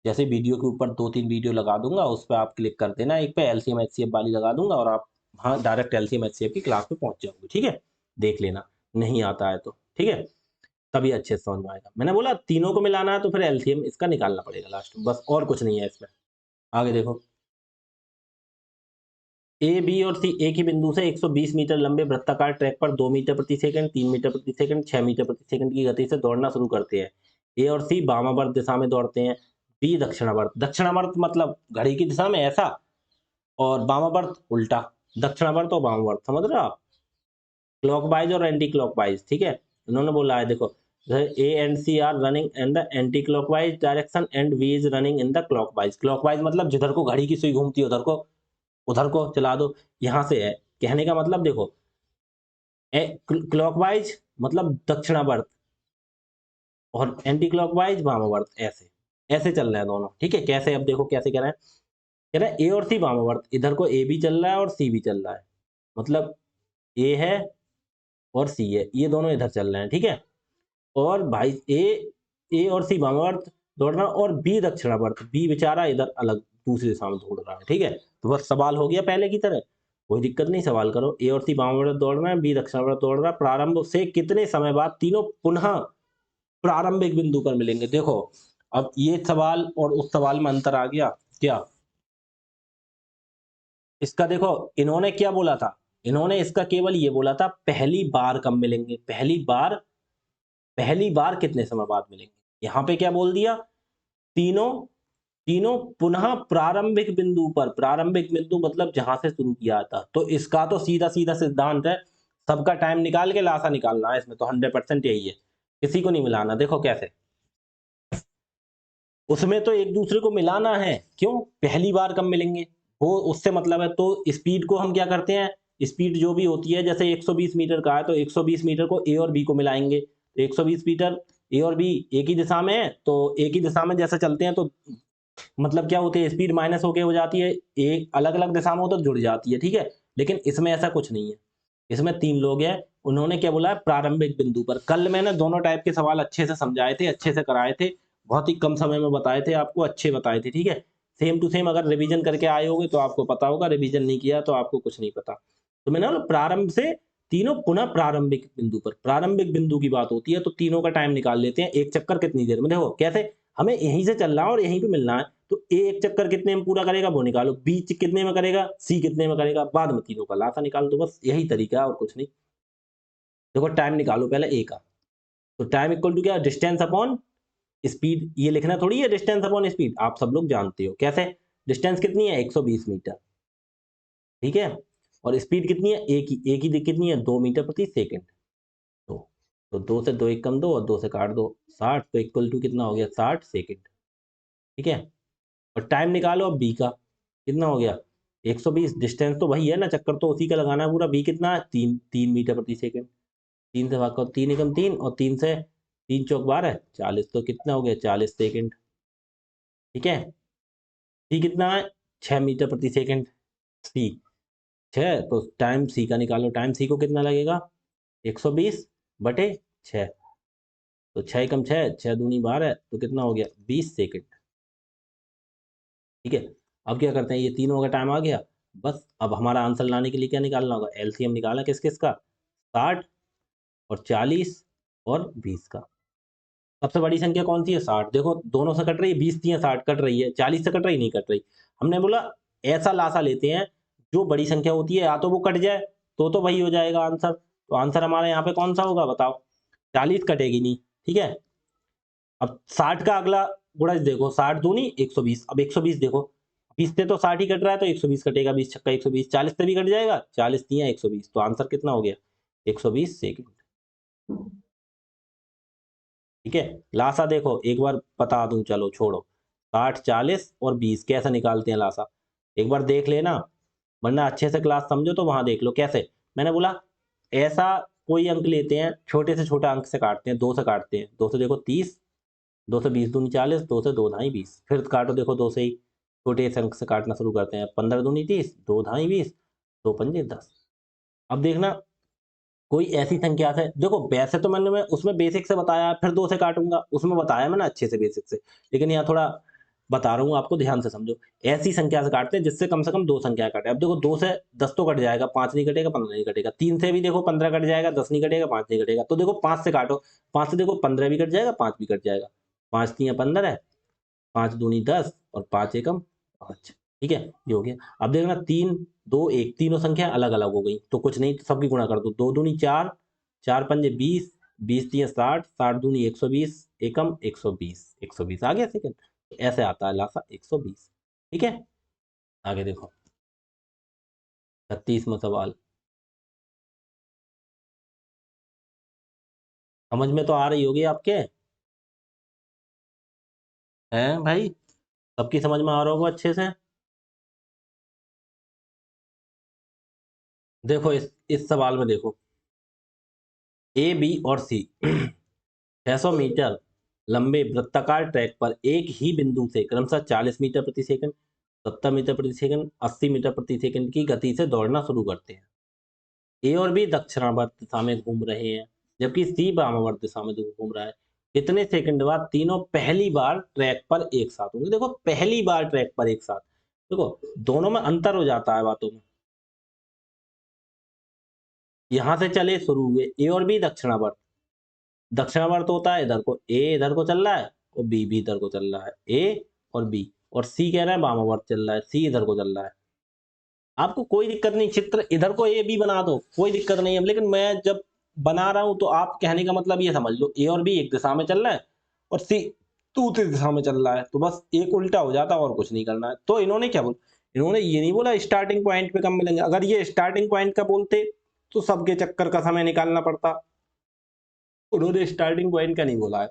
जैसे वीडियो के ऊपर 2-3 वीडियो लगा दूंगा, उस पर आप क्लिक कर देना, एक पे एलसीएम एचसीएफ वाली लगा दूंगा और आप हाँ डायरेक्ट एलसीएम एचसीएफ की क्लास पे पहुंच जाओगे, ठीक है। देख लेना, नहीं आता है तो, ठीक है, तभी अच्छे से समझ में आएगा। मैंने बोला तीनों को मिलाना है तो फिर एलसीएम इसका निकालना पड़ेगा लास्ट में, बस और कुछ नहीं है इसमें। आगे देखो, ए बी और सी एक ही बिंदु से 120 मीटर लंबे वृत्ताकार ट्रैक पर 2 मीटर प्रति सेकंड, 3 मीटर प्रति सेकंड, 6 मीटर प्रति सेकंड की गति से दौड़ना शुरू करते हैं। ए और सी वामावर्त दिशा में दौड़ते हैं, बी दक्षिणावर्त। दक्षिणावर्त मतलब घड़ी की दिशा में ऐसा, और वामावर्त उल्टा। दक्षिणावर्त और वामावर्त समझ रहे हो आप, क्लॉकवाइज और एंटी क्लॉकवाइज, ठीक है। इन्होंने बोला है देखो, A and C are running in the anti clockwise direction and B is running in the clockwise. Clockwise मतलब जिधर को घड़ी की सुई घूमती है उधर को चला दो, यहां से है कहने का मतलब। देखो क्लॉकवाइज मतलब दक्षिणावर्त और एंटी क्लॉकवाइज वामावर्त, ऐसे ऐसे चल रहे हैं दोनों, ठीक है। कैसे, अब देखो कैसे कह रहे हैं, कह रहे हैं ए और सी वामावर्त, इधर को ए भी चल रहा है और सी भी चल रहा है, मतलब ए है और सी है, ये दोनों इधर चल रहे हैं, ठीक है। और भाई ए और सी वामावर्त दौड़ रहा है और बी दक्षिणावर्त, बी बेचारा इधर अलग दूसरी दिशा में दौड़ रहा है, ठीक है। तो बस सवाल हो गया पहले की तरह, कोई दिक्कत नहीं, सवाल करो। ए और सी वामावर्त दौड़ रहे हैं, बी दक्षिणावर्त दौड़ रहा है, प्रारंभ से कितने समय बाद तीनों पुनः प्रारंभिक बिंदु पर मिलेंगे। देखो अब ये सवाल और उस सवाल में अंतर आ गया क्या, इसका देखो इन्होंने क्या बोला था, इन्होंने इसका केवल ये बोला था पहली बार कब मिलेंगे, पहली बार कितने समय बाद मिलेंगे। यहां पे क्या बोल दिया, तीनों तीनों पुनः प्रारंभिक बिंदु पर। प्रारंभिक बिंदु मतलब जहां से शुरू किया था, तो इसका तो सीधा सीधा सिद्धांत है, सबका टाइम निकाल के लासा निकालना है, इसमें तो 100% यही है, किसी को नहीं मिलाना। देखो कैसे, उसमें तो एक दूसरे को मिलाना है, क्यों, पहली बार कब मिलेंगे वो उससे मतलब है। तो स्पीड को हम क्या करते हैं, स्पीड जो भी होती है, जैसे 120 मीटर का है तो 120 मीटर को ए और बी को मिलाएंगे, तो 120 मीटर ए और बी एक ही दिशा में है, तो एक ही दिशा में जैसे चलते हैं तो मतलब क्या होती है, स्पीड माइनस होके हो जाती है, एक अलग अलग दिशा में हो तो जुड़ जाती है, ठीक है। लेकिन इसमें ऐसा कुछ नहीं है, इसमें 3 लोग हैं, उन्होंने क्या बोला है, प्रारंभिक बिंदु पर। कल मैंने दोनों टाइप के सवाल अच्छे से समझाए थे, अच्छे से कराए थे, बहुत ही कम समय में बताए थे आपको, अच्छे बताए थे, ठीक है। सेम टू सेम अगर रिवीजन करके आए होगे तो आपको पता होगा, रिवीजन नहीं किया तो आपको कुछ नहीं पता। तो मैंने बोला प्रारंभ से तीनों पुनः प्रारंभिक बिंदु पर, प्रारंभिक बिंदु की बात होती है, तो तीनों का टाइम निकाल लेते हैं, एक चक्कर कितनी देर में। देखो कैसे, हमें यहीं से चलना है और यहीं पे मिलना है, तो ए एक चक्कर कितने में पूरा करेगा वो निकालो, बी कितने में करेगा, सी कितने में करेगा, बाद में तीनों का लासा निकाल दो, बस यही तरीका है और कुछ नहीं। देखो टाइम निकालो पहले ए का, तो टाइम इक्वल टू क्या, डिस्टेंस अपॉन स्पीड। ये लिखना थोड़ी है डिस्टेंस अपॉन स्पीड, आप सब लोग जानते हो कैसे। डिस्टेंस कितनी है, 120 मीटर, ठीक है। और स्पीड कितनी है, एक ही कितनी है, 2 मीटर प्रति सेकंड। तो तो 2 से 2 एक कम 2 और 2 से काट दो 60, तो इक्वल टू कितना हो गया, 60 सेकंड, ठीक है। और टाइम निकालो अब बी का, कितना हो गया, 120। डिस्टेंस तो वही है ना, चक्कर तो उसी का लगाना है पूरा। बी कितना है, 3 मीटर प्रति सेकंड, 3 से भाग करो, 3 एकम 3 और 3 से 3 चौक 12, 40, तो कितना हो गया, 40 सेकंड, ठीक है। सी कितना है, 6 मीटर प्रति सेकंड, सी 6, तो टाइम सी का निकालो, टाइम सी को कितना लगेगा, 120 बटे 6, तो 6 एकम 6, 6 दूनी 12, तो कितना हो गया, 20 सेकंड, ठीक है। अब क्या करते हैं, ये तीनों का टाइम आ गया, बस अब हमारा आंसर लाने के लिए क्या निकालना होगा, एलसीएम निकालना किस किस का, 60 और 40 और 20 का। सबसे बड़ी संख्या कौन सी है, 60। देखो दोनों से कट रही है, 20 दिए 60 कट रही है, 40 से कट रही नहीं कट रही। हमने बोला ऐसा लासा लेते हैं जो बड़ी संख्या होती है, या तो वो कट जाए तो वही हो जाएगा आंसर। तो आंसर हमारे यहाँ पे कौन सा होगा बताओ, 40 कटेगी नहीं, ठीक है। अब 60 का अगला गुणज देखो, 60 दूनी 120, अब 120 देखो, 20 से तो 60 ही कट रहा है तो 120 कटेगा, 20 छक्का 120, 40 से भी कट जाएगा, 40 दिया 120, तो आंसर कितना हो गया, 120 सेकंड, ठीक है। लासा देखो एक बार बता दूं, चलो छोड़ो, 60 40 और 20 कैसे निकालते हैं लासा, एक बार देख लेना, वरना अच्छे से क्लास समझो तो वहां देख लो कैसे। मैंने बोला ऐसा कोई अंक लेते हैं, छोटे से छोटा अंक से काटते हैं, 2 से काटते हैं, 2 से देखो 30 2 से 20 दूनी 40, 2 से 2 ढाई 20, फिर काटो देखो 2 से ही, छोटे अंक से काटना शुरू करते हैं। 15 दूनी 30, 2 ढाई 20, 2 पंजे 10। अब देखना कोई ऐसी संख्या से, देखो वैसे तो मैं उसमें बेसिक से बताया, फिर 2 से काटूँगा, उसमें बताया मैंने अच्छे से बेसिक से। लेकिन यहाँ थोड़ा बता रहा हूँ आपको, ध्यान से समझो। ऐसी संख्या से काटते हैं जिससे कम से कम 2 संख्या कटे। अब देखो 2 से 10 तो कट जाएगा, 5 नहीं कटेगा, 15 नहीं कटेगा। 3 से भी देखो 15 कट जाएगा, 10 नहीं कटेगा, 5 नहीं कटेगा। तो देखो 5 से काटो, 5 से देखो 15 भी कट जाएगा, 5 भी कट जाएगा। 5 तियाँ 15, 5 दूनी 10 और 5 एकम 5। ठीक है, ये हो गया। अब देखना 3, 2, 1 तीनों संख्या अलग-अलग हो गई, तो कुछ नहीं, तो सबकी गुणा कर दो। 2 दूनी 4, 4 पंजे 20, 20 तियाँ 60, 60 दूनी 120, एकम 120, 120 आ गया सेकंड। ऐसे आता है लासा 120। ठीक है, आगे देखो 36वां सवाल। समझ में तो आ रही होगी आपके, हैं भाई? सबकी समझ में आ रहा होगा अच्छे से। देखो इस सवाल में देखो, ए, बी और सी 600 मीटर लंबे वृत्ताकार ट्रैक पर एक ही बिंदु से क्रमशः 40 मीटर प्रति सेकंड, 70 मीटर प्रति सेकंड, 80 मीटर प्रति सेकंड की गति से दौड़ना शुरू करते हैं। ए और बी दक्षिणावर्त दिशा में घूम रहे हैं, जबकि सी वामावर्त दिशा में घूम रहा है। कितने सेकंड बाद तीनों पहली बार ट्रैक पर एक साथ होंगे? देखो पहली बार ट्रैक पर एक साथ, देखो दोनों में अंतर हो जाता है बातों में। यहां से चले शुरू हुए ए और बी दक्षिणावर्त, दक्षिणावर्त होता है इधर को, ए इधर को चल रहा है और बी भी इधर को चल रहा है, ए और बी। और सी कह रहा है वामावर्त चल रहा है, सी इधर को चल रहा है। आपको कोई दिक्कत नहीं, चित्र इधर को ए बी बना दो, कोई दिक्कत नहीं है। लेकिन मैं जब बना रहा हूं तो आप कहने का मतलब ये समझ लो, ए और बी एक दिशा में चल रहा है और सी दूसरी दिशा में चल रहा है, तो बस एक उल्टा हो जाता है और कुछ नहीं करना है। तो इन्होंने क्या बोला, इन्होंने ये नहीं बोला स्टार्टिंग पॉइंट पे कब मिलेंगे। अगर ये स्टार्टिंग पॉइंट का बोलते तो सबके चक्कर का समय निकालना पड़ता। उन्होंने स्टार्टिंग पॉइंट का नहीं बोला है,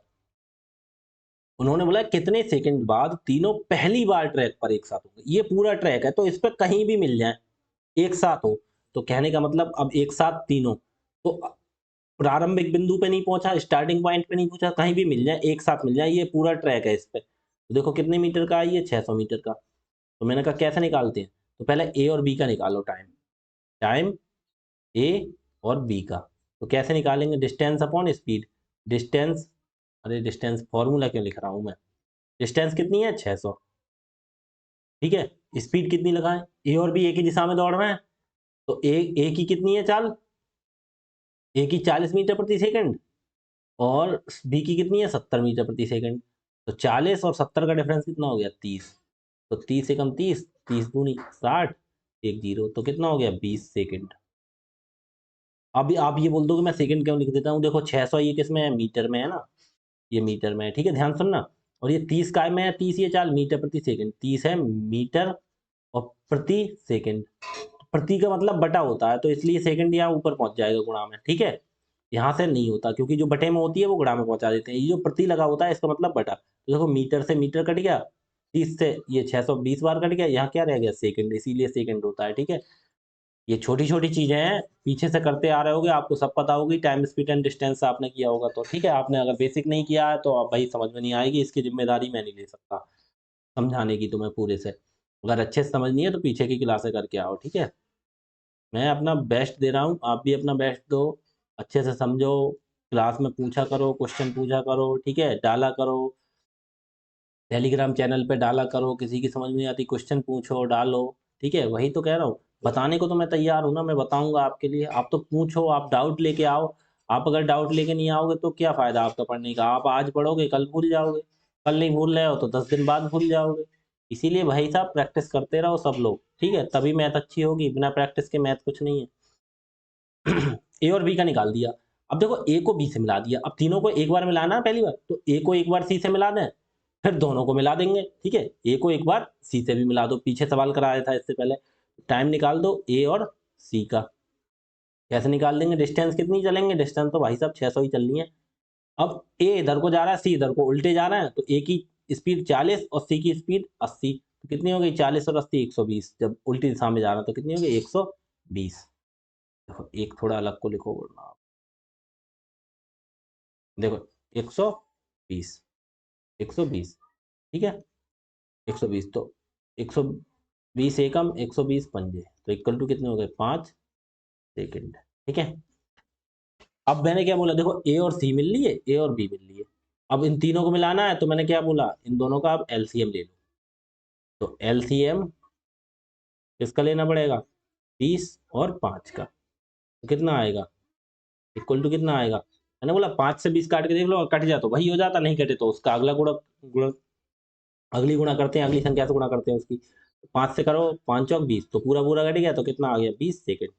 उन्होंने बोला कितने सेकंड बाद तीनों पहली बार ट्रैक पर एक साथ होंगे। ये पूरा ट्रैक है तो इस पे कहीं भी मिल जाए, एक साथ हो, तो कहने का मतलब अब एक साथ तीनों, तो प्रारंभिक बिंदु पे नहीं पहुंचा, स्टार्टिंग पॉइंट पे नहीं पहुंचा, कहीं भी मिल जाए, एक साथ मिल जाए, ये पूरा ट्रैक है इस पे। तो देखो कितने मीटर का है ये, 600 मीटर का। तो मैंने कहा कैसे निकालते हैं, तो पहले ए और बी का निकालो टाइम, टाइम ए और बी का। तो कैसे निकालेंगे, डिस्टेंस अपॉन स्पीड। डिस्टेंस, अरे डिस्टेंस फॉर्मूला क्यों लिख रहा हूं मैं, डिस्टेंस कितनी है 600, ठीक है। स्पीड कितनी लगाएं, ए और बी एक ही दिशा में दौड़ रहे हैं, तो ए की कितनी है चाल, ए की 40 मीटर प्रति सेकंड और बी की कितनी है 70 मीटर प्रति सेकंड। तो 40 और 70 का डिफरेंस कितना हो गया 30, तो 30 से कम 30, 30 दूनी 60, एक जीरो, तो कितना हो गया 20 सेकंड। अब आप ये बोल दो कि मैं सेकंड क्यों लिख देता हूँ, देखो 600 ये किस में है, मीटर में है ना, ये मीटर में है, ठीक है, ध्यान सुनना। और ये 30 काय में है, 30 ये चाल मीटर प्रति सेकंड, 30 है मीटर और प्रति सेकंड। प्रति का मतलब बटा होता है, तो इसलिए सेकंड यहाँ ऊपर पहुंच जाएगा गुणा में, ठीक है। यहाँ से नहीं होता क्योंकि जो बटे में होती है वो गुणा में पहुंचा देते हैं, ये जो प्रति लगा होता है इसका मतलब बटा। तो देखो मीटर से मीटर कट गया, 30 से ये 620 बार कट गया, यहाँ क्या रह गया सेकंड, इसीलिए सेकंड होता है, ठीक है। ये छोटी छोटी चीजें हैं, पीछे से करते आ रहे होगे, आपको सब पता होगी, टाइम स्पीड एंड डिस्टेंस आपने किया होगा तो ठीक है। आपने अगर बेसिक नहीं किया है तो आप भाई समझ में नहीं आएगी, इसकी जिम्मेदारी मैं नहीं ले सकता समझाने की तुम्हें पूरे से। अगर अच्छे से समझनी है तो पीछे की क्लासे करके आओ, ठीक है। मैं अपना बेस्ट दे रहा हूँ, आप भी अपना बेस्ट दो, अच्छे से समझो, क्लास में पूछा करो, क्वेश्चन पूछा करो, ठीक है, डाला करो, टेलीग्राम चैनल पे डाला करो, किसी की समझ में नहीं आती क्वेश्चन पूछो डालो, ठीक है। वही तो कह रहा हूँ, बताने को तो मैं तैयार हूँ ना, मैं बताऊंगा आपके लिए, आप तो पूछो, आप डाउट लेके आओ। आप अगर डाउट लेके नहीं आओगे तो क्या फायदा आपका पढ़ने का, आप आज पढ़ोगे कल भूल जाओगे, कल नहीं भूल रहे हो तो 10 दिन बाद भूल जाओगे। इसीलिए भाई साहब प्रैक्टिस करते रहो सब लोग, ठीक है, तभी मैथ अच्छी होगी, बिना प्रैक्टिस के मैथ कुछ नहीं है। ए और बी का निकाल दिया। अब देखो ए को बी से मिला दिया, अब तीनों को एक बार मिलाना है पहली बार, तो ए को एक बार सी से मिला दें, फिर दोनों को मिला देंगे, ठीक है। ए को एक बार सी से भी मिला दो, पीछे सवाल कराया था इससे पहले। टाइम निकाल दो ए और सी का, कैसे निकाल देंगे, डिस्टेंस कितनी चलेंगे, डिस्टेंस तो भाई साहब 600 ही चलनी है। अब ए इधर को जा रहा है, सी इधर को, उल्टे जा रहे हैं, तो ए की स्पीड 40 और सी की स्पीड 80, तो कितनी हो गई 40 और 80 120, जब उल्टी दिशा में जा रहा है तो कितनी हो गई 120। देखो एक थोड़ा अलग को लिखो, बोलना आप, देखो 120, 120, ठीक है। 120 तो 120 एकम 120 पंजे तो इक्वल टू कितने हो गए 5 सेकंड, ठीक है। अब मैंने क्या बोला, देखो ए और सी मिल लिए, ए और बी मिल लिए। अब इन तीनों को मिलाना है तो मैंने क्या बोला, इन दोनों का अब एलसीएम ले लो। तो एलसीएम किसका लेना पड़ेगा, 30 और 5 का, तो कितना आएगा, इक्वल टू कितना आएगा। मैंने बोला 5 से 20 काट के देख लो, कट जाए तो वही हो जाता, नहीं कटे तो उसका अगला गुणा अगली गुणा करते हैं, अगली संख्या से गुणा करते हैं उसकी। 5 से करो, 5 चौक 20, तो पूरा पूरा कट गया तो कितना आ गया 20 सेकेंड,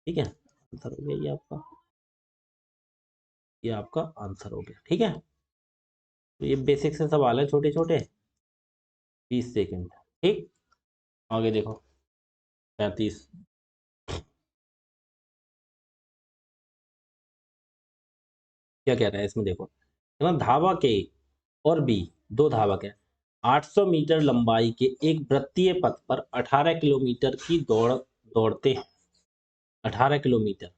ठीक है। आंसर हो गया ये आपका, ये आपका आंसर हो गया, ठीक है। तो ये बेसिक से सवाल है छोटे छोटे, 20 सेकेंड, ठीक। आगे देखो 35, क्या कह रहा है इसमें, देखो है ना, धावक ए और बी, दो धावक हैं, 800 मीटर लंबाई के एक वृत्तीय पथ पर 18 किलोमीटर की दौड़ दौड़ते हैं, 18 किलोमीटर,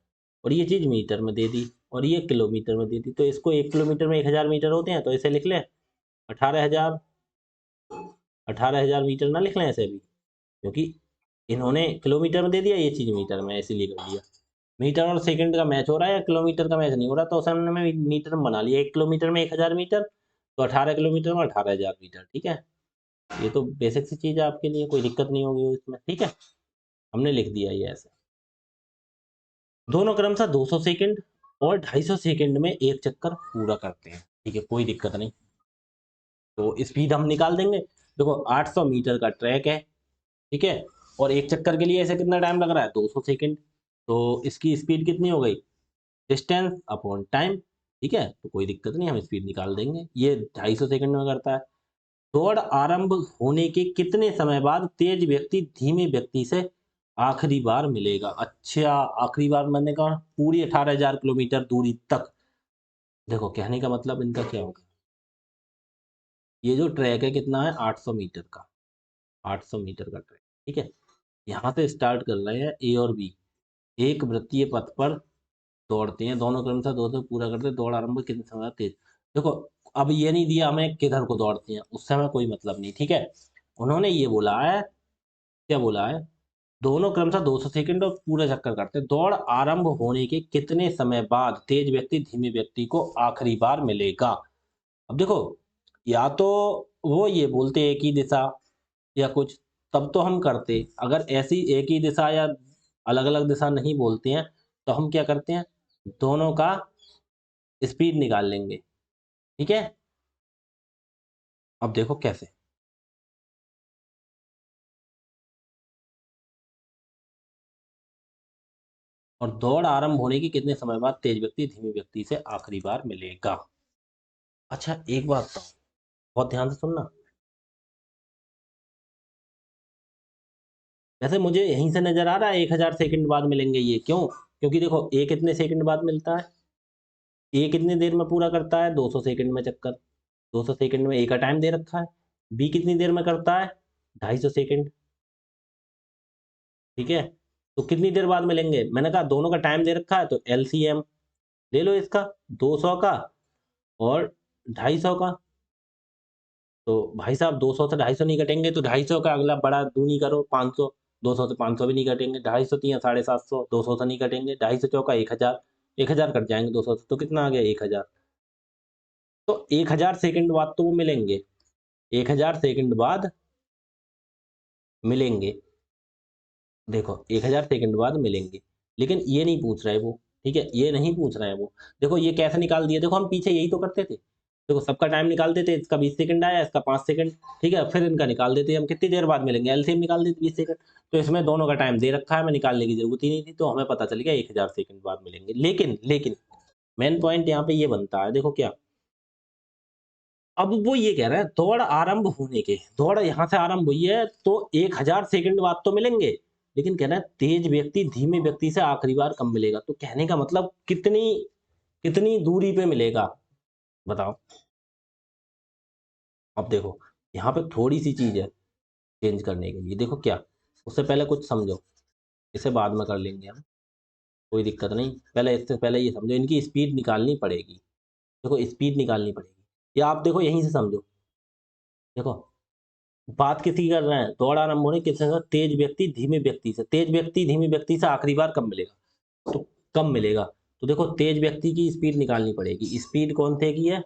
और ये चीज मीटर में दे दी और ये किलोमीटर में दे दी, तो इसको 1 किलोमीटर में 1000 मीटर होते हैं, तो इसे लिख लें 18,000, 18,000 मीटर ना लिख लें ऐसे भी, क्योंकि इन्होंने किलोमीटर में दे दिया, ये चीज मीटर में, इसीलिए कर दिया। मीटर और सेकंड का मैच हो रहा है या किलोमीटर का मैच नहीं हो रहा, तो उसने में मीटर में बना लिया, 1 किलोमीटर में 1000 मीटर, तो 18 किलोमीटर में 18,000 मीटर, ठीक है। ये तो बेसिक सी चीज है आपके लिए, कोई दिक्कत नहीं होगी इसमें, ठीक है। हमने लिख दिया ये ऐसे। दोनों क्रमशः 200 सेकंड और 250 सेकंड में एक चक्कर पूरा करते हैं, ठीक है, कोई दिक्कत नहीं। तो स्पीड हम निकाल देंगे, देखो 800 मीटर का ट्रैक है, ठीक है, और एक चक्कर के लिए ऐसे कितना टाइम लग रहा है 200 सेकंड, तो इसकी स्पीड कितनी हो गई, डिस्टेंस अपॉन टाइम, ठीक है। तो कोई दिक्कत नहीं, हम स्पीड निकाल देंगे, ये 250 सेकंड में करता है। दौड़ आरंभ होने के कितने समय बाद तेज व्यक्ति धीमे व्यक्ति से आखिरी बार मिलेगा। अच्छा, आखिरी बार मैंने कहा पूरी 18,000 किलोमीटर दूरी तक। देखो कहने का मतलब इनका क्या होगा, ये जो ट्रैक है कितना है 800 मीटर का, 800 मीटर का ट्रैक, ठीक है। यहाँ से स्टार्ट कर रहे हैं ए और बी, एक वृत्तीय पथ पर दौड़ते हैं, दोनों क्रमशः दो दो पूरा करते हैं, दौड़ आरंभ कितने समय तेज। देखो अब ये नहीं दिया हमें किधर को दौड़ते हैं, उससे हमें कोई मतलब नहीं, ठीक है। उन्होंने ये बोला है, क्या बोला है, दोनों क्रमशः 200 सेकंड और पूरा चक्कर करते हैं, दौड़ आरंभ होने के कितने समय बाद तेज व्यक्ति धीमे व्यक्ति को आखिरी बार मिलेगा। अब देखो, या तो वो ये बोलते एक ही दिशा या कुछ, तब तो हम करते, अगर ऐसी एक ही दिशा या अलग अलग दिशा नहीं बोलते हैं, तो हम क्या करते हैं, दोनों का स्पीड निकाल लेंगे, ठीक है। अब देखो कैसे, और दौड़ आरंभ होने के कितने समय बाद तेज व्यक्ति धीमे व्यक्ति से आखिरी बार मिलेगा। अच्छा एक बात तो बहुत ध्यान से सुनना, वैसे मुझे यहीं से नजर आ रहा है 1000 सेकंड बाद मिलेंगे, ये क्यों, क्योंकि देखो ए कितने सेकंड बाद मिलता है, ए कितनी देर में पूरा करता है 200 सेकंड में चक्कर, 200 सेकंड में ए का टाइम दे रखा है। बी कितनी देर में करता है 250 सेकंड, ठीक है। तो कितनी देर बाद मिलेंगे, मैंने कहा दोनों का टाइम दे रखा है, तो एलसीएम ले लो इसका, 200 का और 250 का। तो भाई साहब 200 से 250 नहीं कटेंगे, तो 250 का अगला बड़ा दूनी करो 500, 200 से 500 भी नहीं कटेंगे, 250 3 750, 200 से नहीं कटेंगे, 250 चौका 1000, 1000 कट जाएंगे 200 से, तो कितना आ गया 1000। तो 1000 सेकंड बाद तो वो मिलेंगे, 1000 सेकंड बाद मिलेंगे, देखो 1000 सेकंड बाद मिलेंगे, लेकिन ये नहीं पूछ रहे वो, ठीक है, ये नहीं पूछ रहे हैं वो। देखो ये कैसे निकाल दिया, देखो हम पीछे यही तो करते थे, देखो सबका टाइम निकाल देते, इसका 20 सेकंड आया, इसका 5 सेकंड, ठीक है, फिर इनका निकाल देते हम कितनी देर बाद मिलेंगे, एलसीएम निकाल देते 20 सेकंड। तो इसमें दोनों का टाइम दे रखा है, हमें निकालने की जरूरत ही नहीं थी, तो हमें पता चल गया 1000 सेकंड बाद मिलेंगे। लेकिन लेकिन मेन पॉइंट यहाँ पे ये बनता है, देखो क्या, अब वो ये कह रहा है दौड़ आरंभ होने के, दौड़ यहाँ से आरंभ हुई है तो 1000 सेकंड बाद तो मिलेंगे, लेकिन कह रहा है तेज व्यक्ति धीमे व्यक्ति से आखिरी बार कब मिलेगा, तो कहने का मतलब कितनी कितनी दूरी पे मिलेगा, बताओ। अब देखो यहाँ पे थोड़ी सी चीज है चेंज करने के लिए, देखो क्या, उससे पहले कुछ समझो, इसे बाद में कर लेंगे हम, कोई दिक्कत नहीं, पहले इससे पहले ये समझो, इनकी स्पीड निकालनी पड़ेगी, देखो स्पीड निकालनी पड़ेगी, ये आप देखो यहीं से समझो। देखो बात किसकी कर रहे हैं, दौड़ आरंभ होने किससे से? तेज व्यक्ति धीमे व्यक्ति से। तेज व्यक्ति धीमे व्यक्ति से आखिरी बार कब मिलेगा? तो कब मिलेगा? तो देखो तेज व्यक्ति की स्पीड निकालनी पड़ेगी। स्पीड कौन थे की है?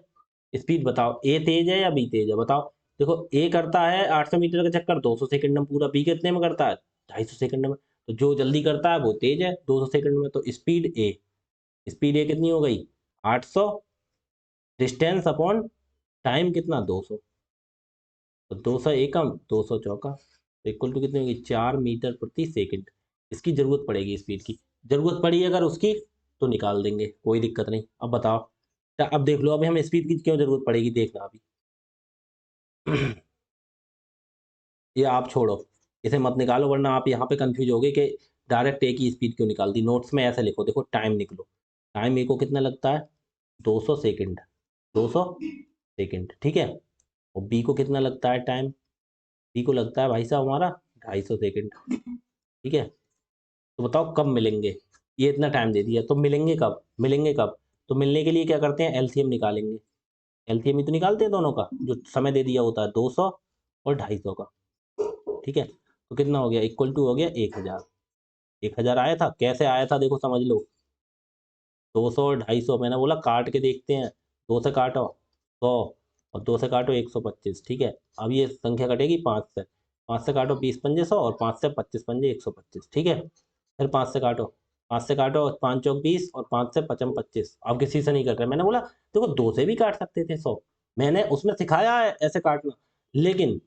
स्पीड बताओ, ए तेज है या बी तेज है? बताओ। देखो ए करता है 800 मीटर का चक्कर 200 सेकंड में पूरा। बी कितने में करता है? 250 सेकंड में। तो जो जल्दी करता है वो तेज है 200 सेकंड में। तो स्पीड ए कितनी हो गई? 800। डिस्टेंस अपॉन टाइम कितना? 200। तो 200 एकम 200 चौका तो इक्वल टू कितनी होगी? 4 मीटर प्रति सेकंड। इसकी जरूरत पड़ेगी स्पीड की। जरूरत पड़ी अगर उसकी तो निकाल देंगे, कोई दिक्कत नहीं। अब बताओ। अब देख लो, अभी हमें स्पीड की क्यों जरूरत पड़ेगी, देखना अभी। ये आप छोड़ो, इसे मत निकालो, वरना आप यहाँ पे कंफ्यूज होगे कि डायरेक्ट ए की स्पीड क्यों निकाल दी। नोट्स में ऐसे लिखो, देखो टाइम निकलो। टाइम ए को कितना लगता है? 200 सेकंड। 200 सेकंड, ठीक है। और बी को कितना लगता है टाइम? बी को लगता है भाई साहब हमारा 250 सेकंड, ठीक है। तो बताओ कब मिलेंगे? ये इतना टाइम दे दिया, तो मिलेंगे कब? मिलेंगे कब? तो मिलने के लिए क्या करते हैं? एलसीएम निकालेंगे। एलसीएम ही तो निकालते हैं दोनों का, जो समय दे दिया होता है 200 और 250 का, ठीक है। तो कितना हो गया? इक्वल टू हो गया 1000। 1000 आया था, कैसे आया था देखो समझ लो। 200 और 250 मैंने बोला काट के देखते हैं। 2 से काटो 100 और 2 से काटो 125, ठीक है। अब ये संख्या कटेगी 5 से। 5 से काटो 20 पंजे 100 और 5 से 25 पंजे 125, ठीक है। फिर 5 से काटो। 5 से काटो 5 चौक 20 और 5 से 55 25। अब किसी से नहीं कट रहा। मैंने बोला देखो 2 से भी काट सकते थे 100, मैंने उसमें सिखाया है ऐसे काटना। लेकिन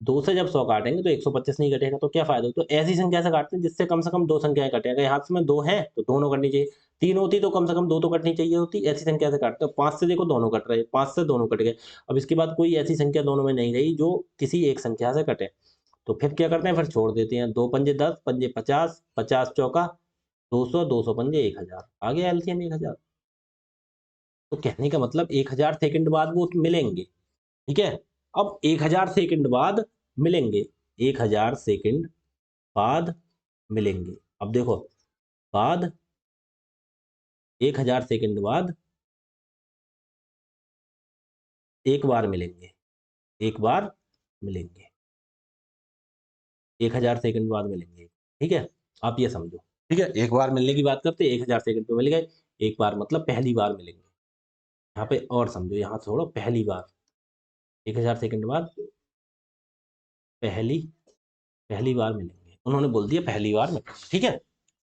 2 से जब 100 काटेंगे तो 125 नहीं कटेगा, तो क्या फायदा? तो ऐसी संख्या से काटते हैं जिससे कम से कम 2 संख्याएं कटे। अगर हाथ में 2 हैं तो दोनों कटनी चाहिए। 3 होती तो कम से कम 2 तो कटनी चाहिए होती। ऐसी संख्या से काटते हैं। 5 से देखो दोनों कट रहे हैं, 5 से दोनों कट गए। अब इसके बाद कोई ऐसी संख्या दोनों में नहीं रही जो किसी एक संख्या से कटे। तो फिर क्या करते हैं? फिर छोड़ देते हैं। 2 पंजे 10 पंजे 50, 50 चौका 200, 200 पंजे 1000, आ गया एलसीएम 1000। तो कहने का मतलब 1000 सेकंड बाद वो मिलेंगे, ठीक है। अब 1000 सेकंड बाद मिलेंगे। 1000 सेकंड बाद मिलेंगे। अब देखो, बाद 1000 सेकंड बाद एक बार मिलेंगे। एक बार मिलेंगे। 1000 सेकंड बाद मिलेंगे, ठीक है। आप ये समझो, ठीक है। एक बार मिलने की बात करते हैं, 1000 सेकंड पे मिल गए। एक बार मतलब पहली बार मिलेंगे। यहाँ पे और समझो, यहाँ छोड़ो, पहली बार 1000 सेकंड बाद पहली पहली बार मिलेंगे। उन्होंने बोल दिया पहली बार मिलेंगे, ठीक है।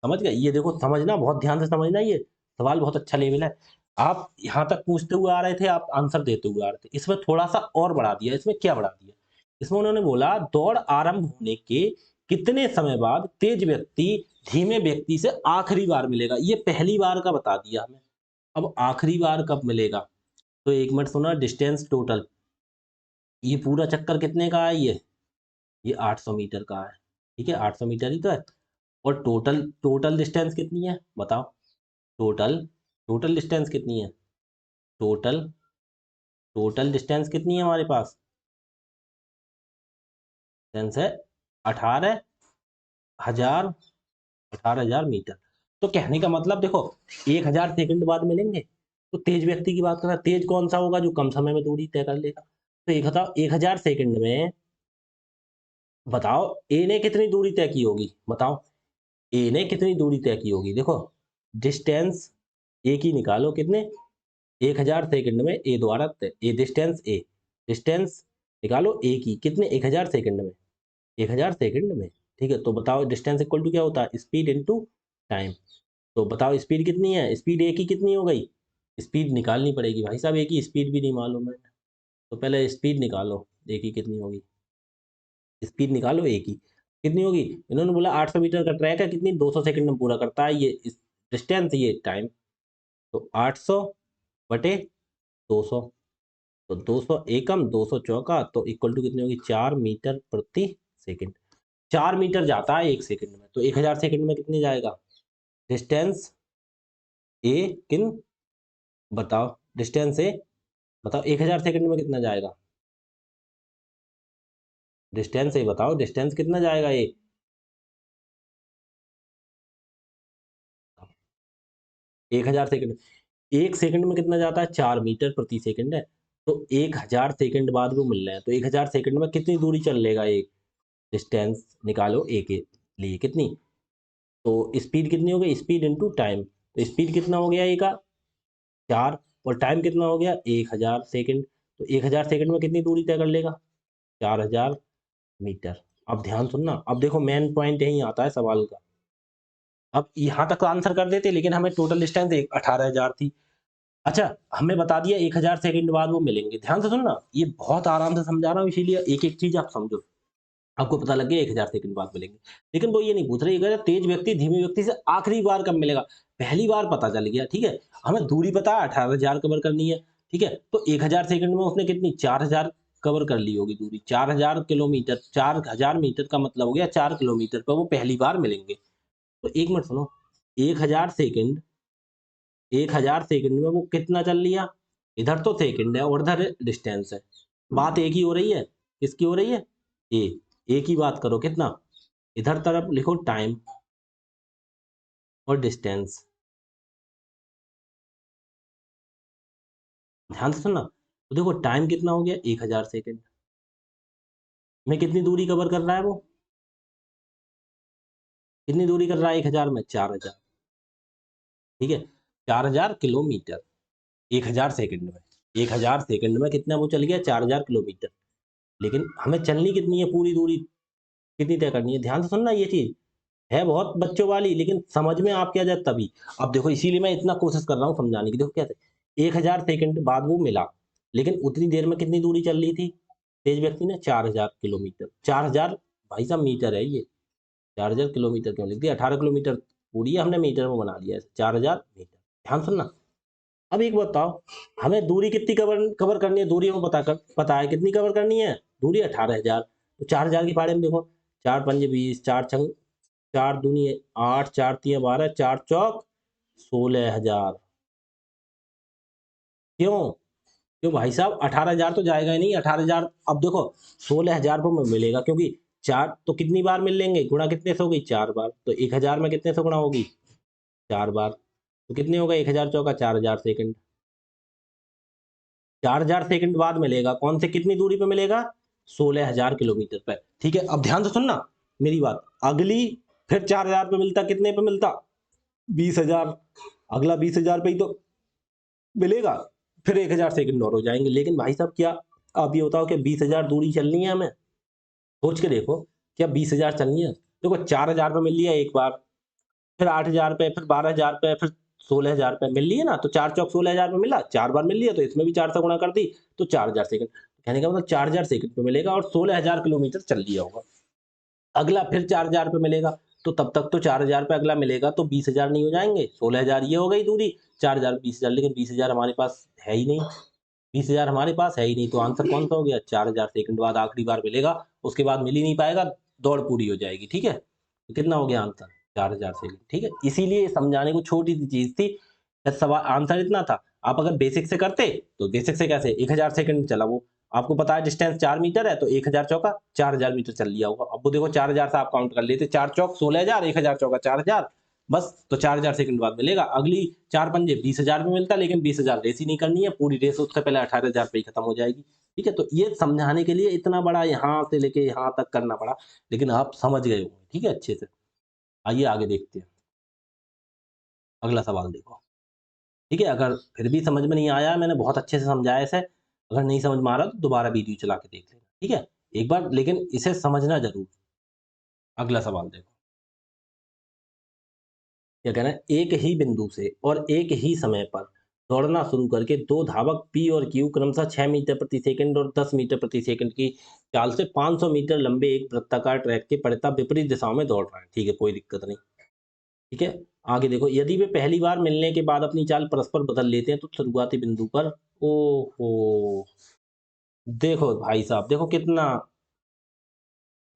समझ गए? ये देखो समझना, बहुत ध्यान से समझना। ये सवाल बहुत अच्छा लेवल है। आप यहाँ तक पूछते हुए आ रहे थे, आप आंसर देते हुए आ रहे थे। इसमें थोड़ा-सा और बढ़ा दिया। इसमें क्या बढ़ा दिया? इसमें उन्होंने बोला दौड़ आरंभ होने के कितने समय बाद तेज व्यक्ति धीमे व्यक्ति से आखिरी बार मिलेगा। ये पहली बार का बता दिया हमें। अब आखिरी बार कब मिलेगा? तो 1 मिनट सुना। डिस्टेंस टोटल, ये पूरा चक्कर कितने का है ये 800 मीटर का है, ठीक है। 800 मीटर ही तो है। और टोटल टोटल डिस्टेंस कितनी है बताओ? टोटल टोटल डिस्टेंस कितनी है? टोटल टोटल डिस्टेंस कितनी है हमारे पास? डिस्टेंस है 18,000 18,000 मीटर। तो कहने का मतलब देखो, 1000 सेकंड बाद मिलेंगे। तो तेज व्यक्ति की बात कर रहा है, तेज कौन सा होगा? जो कम समय में दूरी तय कर लेगा। तो एक बताओ, 1000 सेकंड में बताओ ए ने कितनी दूरी तय की होगी? बताओ ए ने कितनी दूरी तय की होगी? देखो डिस्टेंस ए की निकालो, कितने? 1000 सेकंड में ए द्वारा ए डिस्टेंस निकालो ए की, कितने? 1000 सेकंड में। 1000 सेकंड में, ठीक है। तो बताओ डिस्टेंस इक्वल टू क्या होता है? Speed into time. तो बताओ स्पीड कितनी है? स्पीड ए की कितनी हो गई? स्पीड निकालनी पड़ेगी भाई साहब, ए की स्पीड भी नहीं मालूम है। तो पहले स्पीड निकालो, ए की कितनी होगी? स्पीड निकालो ए की कितनी होगी। इन्होंने बोला 800 मीटर का ट्रैक है, कितनी? 200 सेकंड में पूरा करता है ये डिस्टेंस, ये टाइम। तो 800 बटे 200। तो 200 एकम 200 चौका तो इक्वल टू कितनी होगी? 4 मीटर प्रति सेकंड। 4 मीटर जाता है 1 सेकंड में। तो 1000 सेकंड में कितने जाएगा? डिस्टेंस ए किन बताओ, डिस्टेंस ए बताओ 1000 सेकंड में कितना जाएगा? डिस्टेंस ए बताओ, डिस्टेंस कितना जाएगा ये? 1000 सेकंड, 1 सेकंड में कितना जाता है? 4 मीटर प्रति सेकंड है। तो 1000 सेकंड बाद वो मिल रहे हैं, तो 1000 सेकंड में कितनी दूरी चल लेगा एक डिस्टेंस निकालो ए के लिए कितनी। तो स्पीड कितनी हो गई, स्पीड इनटू टाइम, तो स्पीड कितना हो गया ए का 4 और टाइम कितना हो गया 1000 सेकंड। तो 1000 सेकंड में कितनी दूरी तय कर लेगा 4000 मीटर। अब ध्यान सुनना, अब देखो मेन पॉइंट यही आता है सवाल का। अब यहाँ तक तो आंसर कर देते लेकिन हमें टोटल डिस्टेंस 18,000 थी। अच्छा, हमें बता दिया 1000 सेकंड बाद वो मिलेंगे। ध्यान से सुनना, ये बहुत आराम से समझा रहा हूँ इसीलिए एक एक चीज आप समझो। आपको पता लग गया 1000 सेकंड बाद मिलेंगे, लेकिन वो ये नहीं पूछ रहे अगर तेज व्यक्ति धीमे व्यक्ति से आखिरी बार कब मिलेगा। पहली बार पता चल गया, ठीक है, हमें दूरी पता है 18,000 कवर करनी है, ठीक है, तो 1000 सेकंड में उसने कितनी 4000 कवर कर ली होगी दूरी, 4000 किलोमीटर, 4000 मीटर का मतलब हो गया 4 किलोमीटर पर वो पहली बार मिलेंगे। तो एक मिनट सुनो, 1000 सेकंड, 1000 सेकंड में वो कितना चल लिया, इधर तो सेकंड है और इधर डिस्टेंस है, बात एक ही हो रही है, किसकी हो रही है ए, एक ही बात करो कितना, इधर तरफ लिखो टाइम और डिस्टेंस। ध्यान से सुनना, तो देखो टाइम कितना हो गया 1000 सेकंड में कितनी दूरी कवर कर रहा है वो, कितनी दूरी कर रहा है 1000 में 4000, ठीक है, 4000 किलोमीटर 1000 सेकंड में, 1000 सेकंड में कितना वो चल गया 4000 किलोमीटर। लेकिन हमें चलनी कितनी है पूरी दूरी, कितनी तय करनी है। ध्यान से सुनना, ये चीज है बहुत बच्चों वाली लेकिन समझ में आपके आ जाए तभी। अब देखो इसीलिए मैं इतना कोशिश कर रहा हूँ समझाने की। देखो कैसे 1000 सेकंड बाद वो मिला, लेकिन उतनी देर में कितनी दूरी चल रही थी तेज व्यक्ति ने 4000 किलोमीटर, 4000 भाई साहब मीटर है ये, 4000 किलोमीटर क्यों लिख दिया, 18 किलोमीटर पूरी है हमने मीटर में बना लिया है 4000 मीटर। ध्यान सुनना, अब एक बताओ, हमें दूरी कितनी कवर कवर करनी है, दूरी हमें पता है कितनी कवर करनी है, दूरी 18,000, तो 4000 के बारे में देखो, 4 पंजे 20, 4 छंग 4 दूनी 8, 4 तिया 12, 4 चौक 16,000। क्यों, क्यों भाई साहब 18,000 तो जाएगा ही नहीं, 18,000 अब देखो 16,000 रुपये में मिलेगा क्योंकि चार तो कितनी बार मिल लेंगे, गुणा कितने से होगी 4 बार, तो 1000 में कितने से गुणा होगी 4 बार, तो कितने होगा 1000 चौका 4000 सेकंड, 4000 सेकंड बाद मिलेगा, कौन से कितनी दूरी पे मिलेगा 16,000 किलोमीटर पे। ठीक है, अब ध्यान से सुनना मेरी बात, अगली फिर 4000 पे मिलता, कितने पे मिलता 20,000, अगला 20,000 पे ही तो मिलेगा, फिर 1000 सेकंड और हो जाएंगे। लेकिन भाई साहब क्या आप ये बताओ कि 20,000 दूरी चलनी है हमें, सोच के देखो, क्या 20,000 चलनी है। देखो 4000 पे मिल लिया एक बार, फिर 8,000 पे, फिर 12,000 पे, फिर 16,000 पे मिल रही है ना, तो 4 चौक 16,000 पे मिला, 4 बार मिल लिया तो इसमें भी 4 से गुणा कर दी, तो 4,000 सेकंड, कहने का मतलब 4,000 सेकंड पे मिलेगा और 16,000 किलोमीटर चल लिया होगा। अगला फिर 4,000 पे मिलेगा, तो तब तक तो 4,000 पे अगला मिलेगा तो 20,000 नहीं हो जाएंगे, 16,000 ये हो गई दूरी, 4,000 20,000, लेकिन 20,000 हमारे पास है ही नहीं, 20,000 हमारे पास है ही नहीं, तो आंसर कौन सा हो गया 4,000 सेकंड बाद आखिरी बार मिलेगा, उसके बाद मिल ही नहीं पाएगा, दौड़ पूरी हो जाएगी। ठीक है, तो कितना हो गया आंसर 4,000 सेकंड। ठीक है, इसीलिए समझाने को छोटी सी चीज थी, सवाल आंसर इतना था। आप अगर बेसिक से करते तो बेसिक से कैसे 1000 सेकंड चला वो, आपको पता है डिस्टेंस 4 मीटर है तो 1000 चौका 4000 मीटर चल लिया होगा। अब वो देखो 4000 से आप काउंट कर लेते, 4 चौक 16,000, 1000 चौका 4000, बस तो 4000 सेकंड बाद मिलेगा। अगली 4 पंजे 20,000 में मिलता, लेकिन 20,000 रेस ही नहीं करनी है, पूरी रेस उससे पहले 18,000 पे ही खत्म हो जाएगी। ठीक है, तो ये समझाने के लिए इतना बड़ा यहाँ से लेके यहाँ तक करना पड़ा, लेकिन आप समझ गए होंगे। ठीक है, अच्छे से आइए आगे देखते हैं, अगला सवाल देखो। ठीक है, अगर फिर भी समझ में नहीं आया, मैंने बहुत अच्छे से समझाया इसे, अगर नहीं समझ में आ रहा तो दोबारा वीडियो चला के देख लेना। ठीक है, एक बार लेकिन इसे समझना जरूर। अगला सवाल देखो, क्या कहना है, एक ही बिंदु से और एक ही समय पर दौड़ना शुरू करके दो धावक पी और क्यू क्रमशः 6 मीटर प्रति सेकंड और 10 मीटर प्रति सेकंड की चाल से 500 मीटर लंबे एक वृत्ताकार ट्रैक के परितः विपरीत दिशाओं में दौड़ रहे हैं। ठीक है, कोई दिक्कत नहीं। ठीक है, आगे देखो, यदि वे पहली बार मिलने के बाद अपनी चाल परस्पर बदल लेते हैं तो शुरुआती बिंदु पर, ओहो, देखो भाई साहब, देखो कितना,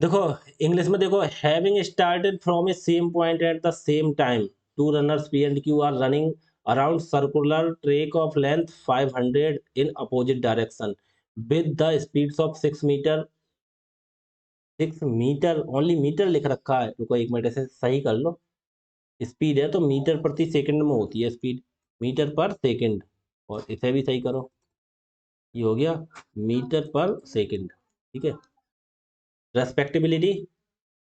देखो इंग्लिश में देखो, having started from a same point at the same time, two runners P and Q are running around circular track of length 500 in opposite direction with the speeds of 6 metre, 6 metre only, metre लिख रखा है, रुको एक minute ऐसे सही कर लो, speed है तो मीटर प्रति सेकंड में होती है स्पीड, मीटर पर सेकंड, और इसे भी सही करो, ये हो गया मीटर पर सेकंड, ठीक है, रेस्पेक्टिबिलिटी,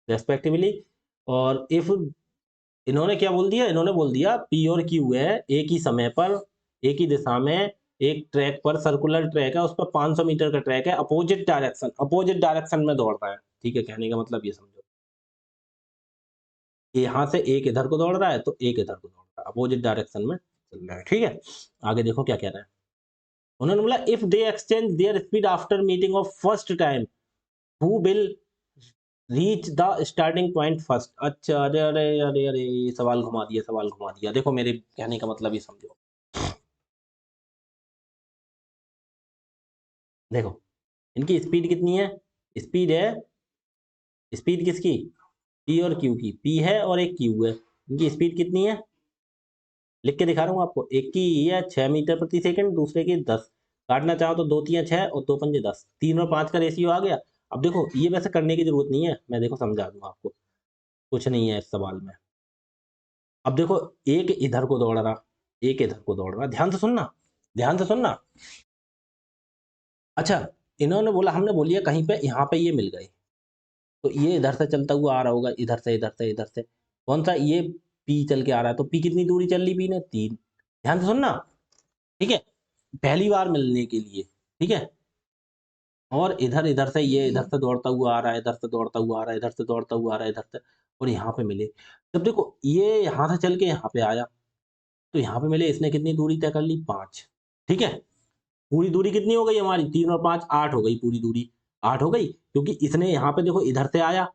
रेस्पेक्टिवली। और इफ इन्होंने क्या बोल दिया, इन्होंने बोल दिया पी और क्यू है, एक ही समय पर, एक ही दिशा में, एक ट्रैक पर, सर्कुलर ट्रैक है, उस पर 500 मीटर का ट्रैक है, अपोजिट डायरेक्शन में दौड़ रहा है, ठीक है। कहने का मतलब ये समझो, यहाँ से एक इधर को दौड़ रहा है तो एक इधर को दौड़ रहा है, अपोजिट डायरेक्शन में चल रहा है, ठीक है। आगे देखो क्या कह रहा है, उन्होंने बोला if they exchange there speed after meeting of first time, who will reach the starting point first. अच्छा, अरे अरे अरे अरे, सवाल घुमा दिया, सवाल घुमा दिया। देखो मेरे कहने का मतलब ये समझो, देखो इनकी स्पीड कितनी है, स्पीड है, स्पीड किसकी, पी और क्यू की, पी है और एक क्यू है, इनकी स्पीड कितनी है, लिख के दिखा रहा हूँ आपको। एक की है 6 मीटर प्रति सेकंड, दूसरे की 10। काटना चाहो तो दो तियां 6 और दो पंजे 10, 3 और 5 का रेशियो आ गया। अब देखो ये वैसे करने की जरूरत नहीं है, मैं देखो समझा दूंगा आपको, कुछ नहीं है इस सवाल में। अब देखो एक इधर को दौड़ रहा, एक इधर को दौड़ रहा, ध्यान से सुनना, ध्यान से सुनना। अच्छा, इन्होंने बोला, हमने बोलिए कहीं पे यहाँ पे ये मिल गए, तो ये इधर से चलता हुआ आ रहा होगा, इधर से इधर से इधर से, कौन सा, ये पी चल के आ रहा है, तो पी कितनी दूरी चल ली, पी ने 3। ध्यान से सुनना, ठीक है, पहली बार मिलने के लिए, ठीक है। और इधर इधर से ये इधर से दौड़ता हुआ आ रहा है, इधर से दौड़ता हुआ आ रहा है, इधर से दौड़ता हुआ आ रहा है, इधर से, और यहाँ पे मिले। जब देखो ये यहाँ से चल के यहाँ पे आया, तो यहाँ पे मिले, इसने कितनी दूरी तय कर ली, 5, ठीक है। पूरी दूरी कितनी हो गई हमारी, 3 और 5 8 हो गई, पूरी दूरी 8 हो गई, क्योंकि इसने यहाँ पे देखो इधर से आया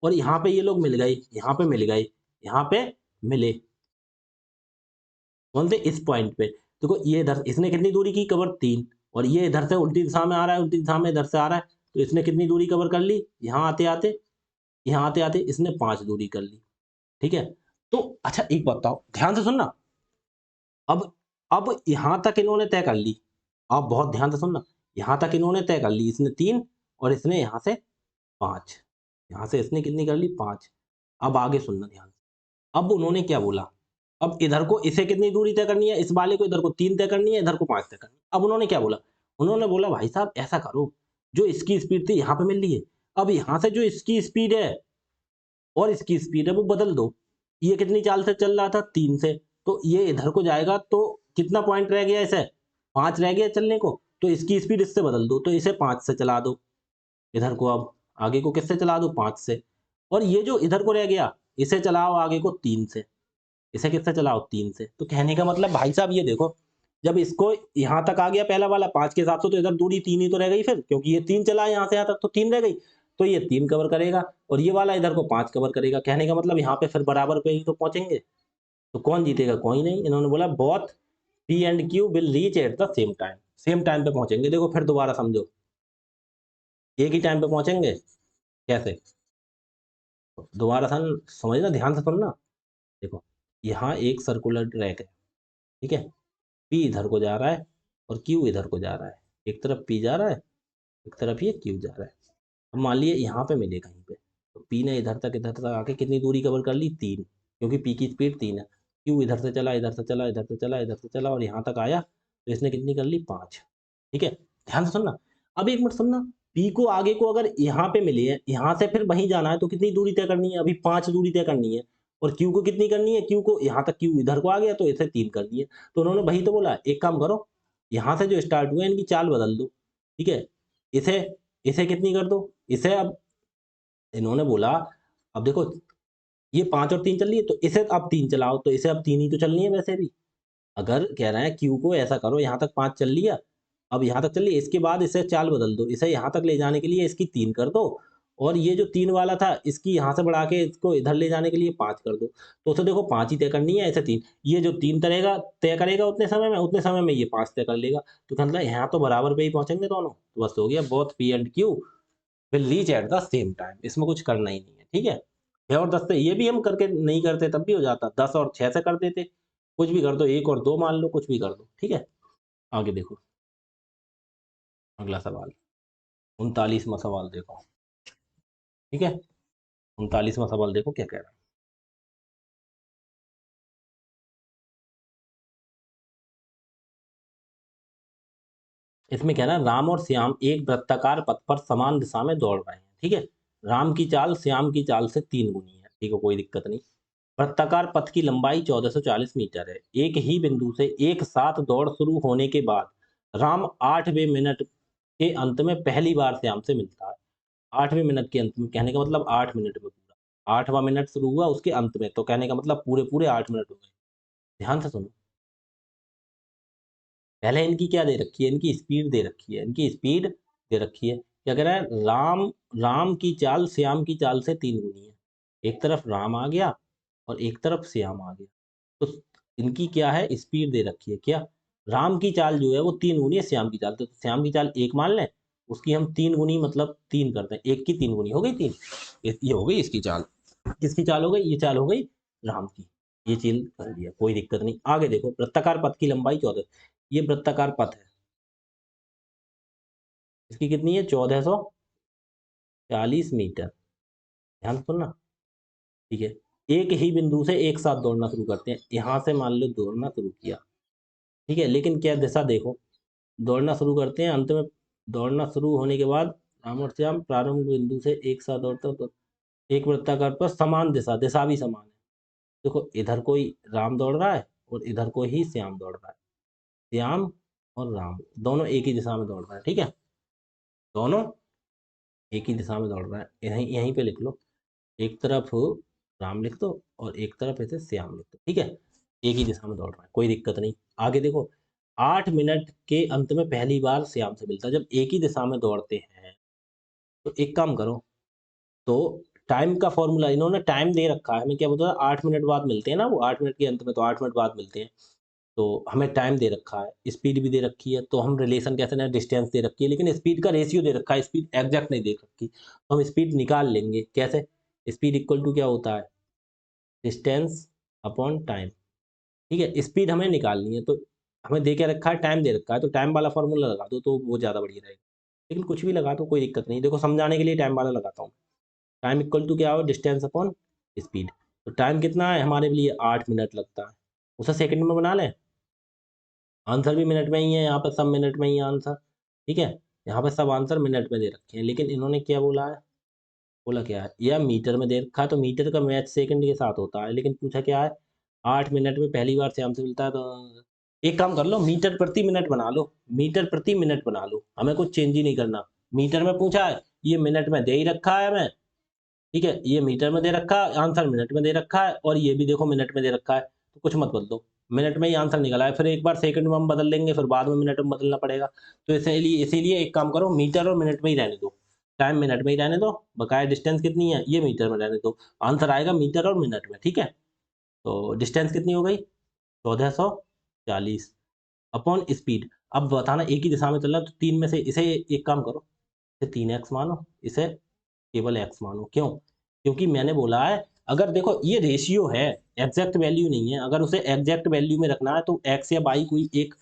और यहाँ पे ये लोग मिल गए, यहाँ पे मिल गए, यहाँ पे मिले, कौन से, इस पॉइंट पे। देखो ये इधर इसने कितनी दूरी की, कवर 3, और ये इधर से उल्टी दिशा में आ रहा है, उल्टी दिशा में इधर से आ रहा है, तो इसने कितनी दूरी कवर कर ली, यहाँ आते आते, यहाँ आते आते इसने 5 दूरी कर ली, ठीक है। तो अच्छा एक बात बताओ, ध्यान से सुनना, अब अब यहाँ तक इन्होंने तय कर ली, आप बहुत ध्यान से सुनना, यहाँ तक इन्होंने तय कर ली, इसने 3 और इसने यहाँ से 5, यहाँ से इसने कितनी कर ली, 5। अब आगे सुनना ध्यान से, अब उन्होंने क्या बोला, अब इधर को इसे कितनी दूरी तय करनी है, इस वाले को इधर को 3 तय करनी है, इधर को 5 तय करनी है। अब उन्होंने क्या बोला, उन्होंने बोला भाई साहब ऐसा करो, जो इसकी स्पीड थी यहाँ पे मिल रही है, अब यहाँ से जो इसकी स्पीड है और इसकी स्पीड है वो बदल दो। ये कितनी चाल से चल रहा था, 3 से, तो ये इधर को जाएगा तो कितना पॉइंट रह गया, इसे 5 रह गया चलने को, तो इसकी स्पीड इससे बदल दो, तो इसे 5 से चला दो इधर को, अब आगे को किससे चला दो, 5 से। और ये जो इधर को रह गया, इसे चलाओ आगे को 3 से, इसे किससे चलाओ, 3 से। तो कहने का मतलब भाई साहब ये देखो, जब इसको यहाँ तक आ गया पहला वाला 5 के हिसाब से, तो इधर दूरी 3 ही तो रह गई फिर, क्योंकि ये 3 चला यहाँ से यहाँ तक तो 3 रह गई, तो ये 3 कवर करेगा और ये वाला इधर को 5 कवर करेगा। कहने का मतलब यहाँ पे फिर बराबर पे ही तो पहुंचेंगे, तो कौन जीतेगा, कोई नहीं। इन्होंने बोला both P and Q will reach at the same time पे पहुंचेंगे। देखो फिर दोबारा समझो, एक ही टाइम पे पहुंचेंगे, कैसे, दोबारा समझना, ध्यान से सुनना। देखो यहाँ एक सर्कुलर ट्रैक है, ठीक है, पी इधर को जा रहा है और क्यू इधर को जा रहा है, एक तरफ पी जा रहा है, एक तरफ ये क्यू जा रहा है। अब मान लिया यहाँ पे मिले कहीं पे, तो पी ने इधर तक आके कितनी दूरी कवर कर ली, 3, क्योंकि पी की स्पीड 3 है। क्यू इधर से चला, इधर से चला, इधर से चला, इधर से चला और यहाँ तक आया, तो इसने कितनी कर ली, 5, ठीक है। ध्यान से सुनना, अब एक मिनट सुनना, पी को आगे को अगर यहाँ पे मिले है, यहाँ से फिर वहीं जाना है, तो कितनी दूरी तय करनी है, अभी 5 दूरी तय करनी है। और क्यू को कितनी करनी है, क्यू को यहाँ तक, क्यू इधर को आ गया तो इसे 3 कर दिए। तो उन्होंने वही तो बोला, एक काम करो, यहाँ से जो स्टार्ट हुआ है इनकी चाल बदल दो, ठीक है, इसे इसे कितनी कर दो, इसे अब इन्होंने बोला, अब देखो ये 5 और 3 चल रही है, तो इसे अब 3 चलाओ, तो इसे अब 3 ही तो चलनी है वैसे भी। अगर कह रहे हैं क्यू को ऐसा करो, यहाँ तक 5 चल लिया, अब यहाँ तक चल लिया, इसके बाद इसे चाल बदल दो, इसे यहाँ तक ले जाने के लिए इसकी 3 कर दो, और ये जो 3 वाला था इसकी यहाँ से बढ़ा के इसको इधर ले जाने के लिए 5 कर दो। तो उसे देखो 5 ही तय करनी है, ऐसे 3, ये जो 3 तय करेगा उतने समय में ये 5 तय कर लेगा। तो मतलब यहाँ तो बराबर पे ही पहुंचेंगे दोनों, तो बस हो गया, both P and Q will reach at the same time. इसमें कुछ करना ही नहीं है, ठीक है। 6 और 10 से ये भी हम करके नहीं करते तब भी हो जाता, 10 और 6 से कर देते, कुछ भी कर दो, 1 और 2 मान लो, कुछ भी कर दो, ठीक है। आगे देखो, अगला सवाल, 39वां सवाल देखो, ठीक है, 39वां सवाल देखो क्या कह रहा है। इसमें क्या है ना, राम और श्याम एक वृत्ताकार पथ पर समान दिशा में दौड़ रहे हैं, ठीक है। राम की चाल श्याम की चाल से 3 गुनी है, ठीक है, कोई दिक्कत नहीं। वृत्ताकार पथ की लंबाई 1440 मीटर है। एक ही बिंदु से एक साथ दौड़ शुरू होने के बाद राम 8वें मिनट के अंत में पहली बार श्याम से मिलता है। 8वें मिनट के अंत में, कहने का मतलब 8 मिनट में पूरा। 8वां मिनट शुरू हुआ उसके अंत में, तो कहने का मतलब पूरे-पूरे 8 मिनट हो गए। ध्यान से सुनो। पहले इनकी क्या दे रखी है, इनकी स्पीड दे रखी है, इनकी स्पीड दे रखी है। क्या कह रहा है, राम राम की चाल श्याम की चाल से 3 गुनी है। एक तरफ राम आ गया और एक तरफ श्याम आ गया, तो इनकी क्या है, स्पीड दे रखी है। क्या, राम की चाल जो है वो 3 गुनी है श्याम की चाल, तो श्याम की चाल 1 मान लें, उसकी हम 3 गुनी मतलब 3 करते हैं, 1 की 3 गुनी हो गई 3। ये हो गई इसकी चाल। किसकी चाल हो गई, ये चाल हो गई राम की। ये चीज कर दिया, कोई दिक्कत नहीं। आगे देखो, वृत्ताकार पथ की लंबाई 14, ये वृत्ताकार पथ है, इसकी कितनी है, 1440 मीटर। ध्यान से सुनना, ठीक है। एक ही बिंदु से एक साथ दौड़ना शुरू करते हैं, यहां से मान लो दौड़ना शुरू किया, ठीक है, लेकिन क्या दिशा देखो, दौड़ना शुरू करते हैं, अंत में दौड़ना शुरू होने के बाद राम और श्याम प्रारंभ बिंदु से एक साथ दौड़ते हो, तो एक वृत्ताकार पर समान दिशा, दिशा भी समान है। देखो, इधर कोई राम दौड़ रहा है और इधर कोई ही श्याम दौड़ रहा है। श्याम और राम दोनों एक ही दिशा में दौड़ रहे हैं, ठीक है, दोनों एक ही दिशा में दौड़ रहा है। यहीं यहीं पे लिख लो, एक तरफ राम लिख दो और एक तरफ ऐसे श्याम लिख दो, ठीक है। एक ही दिशा में दौड़ रहा है, कोई दिक्कत नहीं। आगे देखो, 8 मिनट के अंत में पहली बार श्याम से मिलता है। जब एक ही दिशा में दौड़ते हैं तो एक काम करो, तो टाइम का फॉर्मूला, इन्होंने टाइम दे रखा है, हमें क्या बोलता है, 8 मिनट बाद मिलते हैं ना, वो 8 मिनट के अंत में, तो 8 मिनट बाद मिलते हैं। तो हमें टाइम दे रखा है, स्पीड भी दे रखी है, तो हम रिलेशन कैसे ना, डिस्टेंस दे रखी है, लेकिन स्पीड का रेशियो दे रखा है, स्पीड एग्जैक्ट नहीं दे रखी, तो हम स्पीड निकाल लेंगे कैसे। स्पीड इक्वल टू क्या होता है, डिस्टेंस अपॉन टाइम, ठीक है। स्पीड हमें निकालनी है, तो हमें दे के रखा है, टाइम दे रखा है, तो टाइम वाला फॉर्मूला लगा दो, तो वो ज़्यादा बढ़िया रहेगा। लेकिन कुछ भी लगा दो, कोई दिक्कत नहीं। देखो, समझाने के लिए टाइम वाला लगाता हूँ। टाइम इक्वल टू क्या हो, डिस्टेंस अपॉन स्पीड। तो टाइम कितना है हमारे लिए, 8 मिनट लगता है, उसे सेकंड में बना लें। आंसर भी मिनट में ही है, यहाँ पे सब मिनट में ही है आंसर, ठीक है। यहाँ पे सब आंसर मिनट में दे रखे हैं, लेकिन इन्होंने क्या बोला है, बोला क्या है, या मीटर में दे रखा है, तो मीटर का मैच सेकंड के साथ होता है, लेकिन पूछा क्या है, 8 मिनट में पहली बार श्याम से मिलता है, तो एक काम कर लो, मीटर प्रति मिनट बना लो, मीटर प्रति मिनट बना लो, हमें कुछ चेंज ही नहीं करना। मीटर में पूछा है, ये मिनट में दे ही रखा है हमें, ठीक है, ये मीटर में दे रखा है, आंसर मिनट में दे रखा है, और ये भी देखो मिनट में दे रखा है, तो कुछ मत बदलो, मिनट में ही आंसर निकला है, फिर एक बार सेकंड में हम बदल लेंगे, फिर बाद में मिनट में बदलना पड़ेगा। तो इसीलिए इसीलिए एक काम करो, मीटर और मिनट में ही रहने दो, टाइम मिनट में ही रहने दो, बकाया डिस्टेंस कितनी है, ये मीटर में रहने दो, आंसर आएगा मीटर और मिनट में, ठीक है। तो डिस्टेंस कितनी हो गई, 1440 अपॉन स्पीड। अब बताना, एक ही दिशा में चल रहा है, तो तीन में से इसे एक काम करो, इसे 3x मानो, इसे केवल x मानो। क्यों, क्योंकि मैंने बोला है, अगर देखो ये रेशियो है, एग्जैक्ट वैल्यू नहीं है, अगर उसे एग्जैक्ट वैल्यू में रखना है तो x या y कोई एक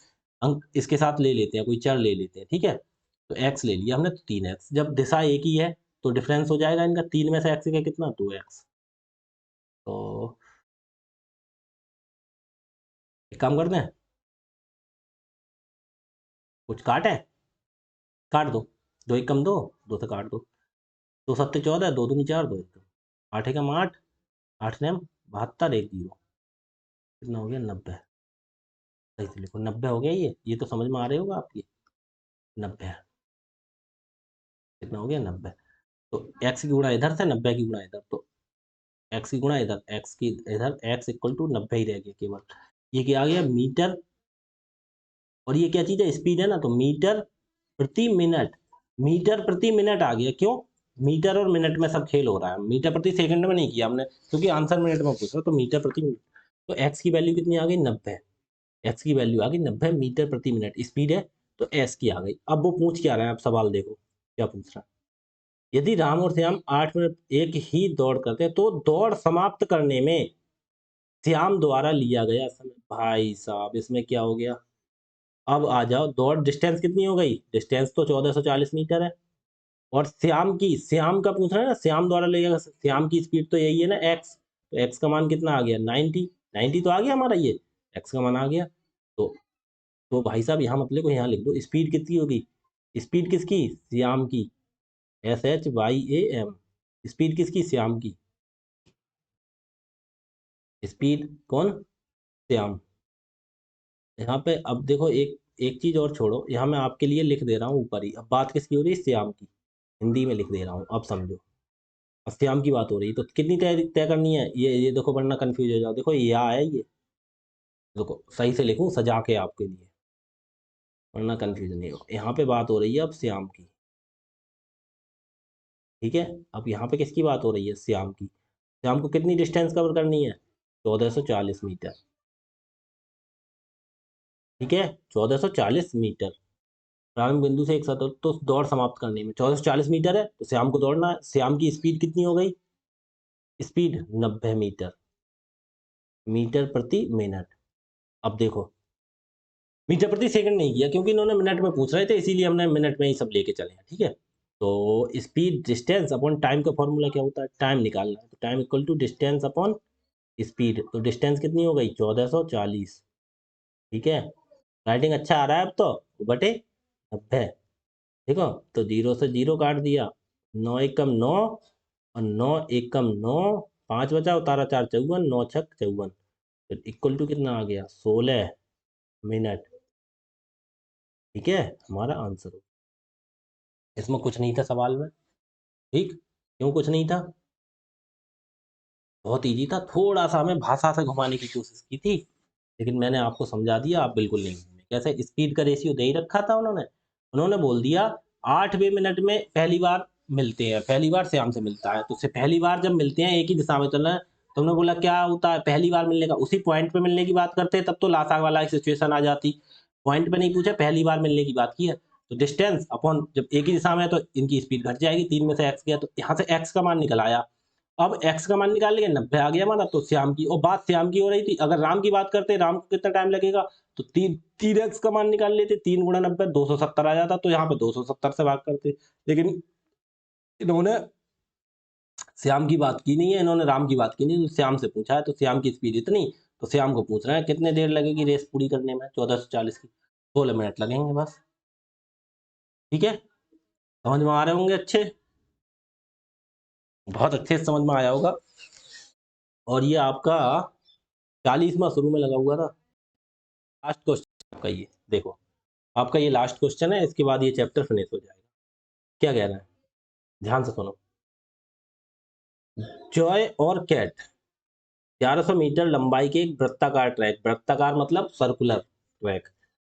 अंक इसके साथ ले लेते हैं, कोई चर ले लेते हैं, ठीक है। तो x ले लिया हमने, तो 3x, जब दिशा एक ही है तो डिफरेंस हो जाएगा इनका, 3 में से x का कितना, 2x। तो एक काम करते हैं, कुछ काट है, काट दो, दो एक कम दो, दो से काट दो, दो सत्ते 14, दो दूनी 4, दो एक दो, आठ एकम 8, आठ नेम 72, एक 0, कितना हो गया, 90। सही से लिखो, 90 हो गया, ये तो समझ में आ रही होगा आपकी, 90, कितना हो गया, 90। तो एक्स की गुणा इधर से, 90 की गुणा इधर, तो एक्स की गुणा इधर, एक्स की इधर, एक्स इक्वल टू 90 ही रह गया केवल। ये क्या आ गया, मीटर, और ये क्या चीज़ है, स्पीड है ना, तो मीटर प्रति मिनट, मीटर प्रति मिनट आ गया। क्यों, मीटर और मिनट में सब खेल हो रहा है, मीटर प्रति सेकंड में नहीं किया हमने, क्योंकि आंसर मिनट में पूछ रहा, तो मीटर प्रति मिनट। तो एक्स की वैल्यू कितनी आ गई, 90, एक्स की वैल्यू आ गई 90 मीटर प्रति मिनट, स्पीड है, तो एस की आ गई। अब वो पूछ क्या रहा है, आप सवाल देखो क्या पूछ रहा है, यदि राम और श्याम 8 मिनट एक ही दौड़ करते हैं, तो दौड़ समाप्त करने में श्याम द्वारा लिया गया समय, भाई साहब इसमें क्या हो गया, अब आ जाओ, दौड़ डिस्टेंस कितनी हो गई, डिस्टेंस तो 1440 मीटर है, और श्याम की, श्याम का पूछ रहा है ना, श्याम द्वारा लिया गया, श्याम की स्पीड तो यही है ना, एक्स, तो एक्स का मान कितना आ गया, 90, 90 तो आ गया हमारा, ये एक्स का मान आ गया। तो तो भाई साहब यहाँ मत लिखो, यहाँ लिख दो स्पीड कितनी होगी। स्पीड किसकी? श्याम की। SHYAM। स्पीड किसकी? श्याम की। स्पीड कौन? श्याम। यहाँ पे अब देखो, एक एक चीज और छोड़ो, यहाँ मैं आपके लिए लिख दे रहा हूँ ऊपर ही। अब बात किसकी हो रही है? श्याम की। हिंदी में लिख दे रहा हूँ, अब समझो। अब श्याम की बात हो रही है, तो कितनी तय तय करनी है ये देखो, वरना कंफ्यूज हो जाओ। देखो या है ये, देखो सही से लिखूं सजा के आपके लिए, वरना कंफ्यूज नहीं हो। यहाँ पे बात हो रही है अब श्याम की, ठीक है। अब यहाँ पे किसकी बात हो रही है? श्याम की। श्याम को कितनी डिस्टेंस कवर करनी है? 1440 मीटर, ठीक है। 1440 मीटर प्रारंभ बिंदु से एक साथ, तो दौड़ समाप्त करने में 1440 मीटर है, तो श्याम को दौड़ना है। श्याम की स्पीड कितनी हो गई? स्पीड 90 मीटर, मीटर प्रति मिनट। अब देखो, मीटर प्रति सेकंड नहीं किया, क्योंकि इन्होंने मिनट में पूछ रहे थे, इसीलिए हमने मिनट में ही सब लेके चले हैं, ठीक है। तो स्पीड डिस्टेंस अपॉन टाइम का फॉर्मूला क्या होता है? टाइम निकालना है, तो time equal to distance upon speed. तो डिस्टेंस कितनी हो गई? 1440, ठीक है। राइटिंग अच्छा आ रहा है अब तो, बटे 90, ठीक है। तो 0 से 0 काट दिया, 9 एकम 9, और 9 एकम 9, 5 बचा, उतारा 4 54, 9 छक 54, फिर इक्वल टू कितना आ गया? 16 मिनट, ठीक है। हमारा आंसर, इसमें कुछ नहीं था सवाल में, ठीक। क्यों कुछ नहीं था? बहुत इजी था, थोड़ा सा हमें भाषा से घुमाने की कोशिश की थी, लेकिन मैंने आपको समझा दिया, आप बिल्कुल नहीं घूमे। कैसे? स्पीड का रेशियो दे ही रखा था उन्होंने। उन्होंने बोल दिया 8वें मिनट में पहली बार मिलते हैं, पहली बार श्याम से मिलता है, तो उससे पहली बार जब मिलते हैं एक ही दिशा में चलना है, तो हमने बोला क्या होता है पहली बार मिलने का? उसी पॉइंट पे मिलने की बात करते हैं, तब तो लासाग वाला एक सिचुएशन आ जाती। पॉइंट पे नहीं पूछा, पहली बार मिलने की बात की है, तो डिस्टेंस अपॉन, जब एक ही दिशा में है तो इनकी स्पीड घट जाएगी, 3 में से x गया, तो यहाँ से x का मान निकल आया। अब x का मान निकाल लिया, 90 आ गया हमारा। तो श्याम की, और बात श्याम की हो रही थी, अगर राम की बात करते, राम को कितना टाइम लगेगा, तो 3x का मान निकाल लेते, 3 गुणा 90 270 आ जाता, तो यहाँ पे 270 से भाग करते। लेकिन इन्होंने श्याम की बात की नहीं है, इन्होंने राम की बात की नहीं, श्याम से पूछा है, तो श्याम की स्पीड इतनी, तो श्याम को पूछ रहे हैं कितने देर लगेगी रेस पूरी करने में 1440 की। 16 मिनट लगेंगे बस, ठीक है। समझ में आ रहे होंगे अच्छे, बहुत अच्छे से समझ में आया होगा। और ये आपका 40वां शुरू में लगा हुआ था। लास्ट क्वेश्चन आपका ये देखो, आपका ये लास्ट क्वेश्चन है, इसके बाद ये चैप्टर फिनिश हो जाएगा। क्या कह रहा है, ध्यान से सुनो। जॉय और कैट 1100 मीटर लंबाई के एक वृत्ताकार ट्रैक, वृत्ताकार मतलब सर्कुलर ट्रैक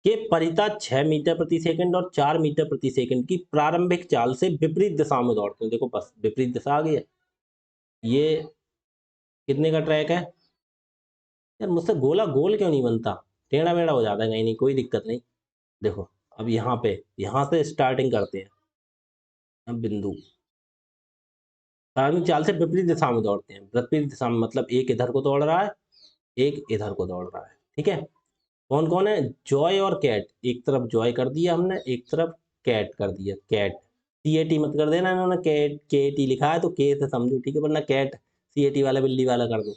के परितः 6 मीटर प्रति सेकंड और 4 मीटर प्रति सेकंड की प्रारंभिक चाल से विपरीत दिशा में दौड़ते हैं। देखो बस विपरीत दिशा आ गई है। ये कितने का ट्रैक है? यार मुझसे गोला गोल क्यों नहीं बनता, टेढ़ा मेढ़ा हो जाता है कहीं, नहीं कोई दिक्कत नहीं। देखो अब यहाँ पे, यहाँ से स्टार्टिंग करते हैं। अब बिंदु प्रारंभिक चाल से विपरीत दिशा में दौड़ते हैं, विपरीत दिशा में मतलब एक इधर को दौड़ रहा है, एक इधर को दौड़ रहा है, ठीक है। कौन कौन है? जॉय और कैट। एक तरफ जॉय कर दिया हमने, एक तरफ कैट कर दिया। कैट CAT मत कर देना, इन्होंने कैट KT लिखा है तो के से समझो, ठीक है, वरना कैट CAT वाला बिल्ली वाला कर दो।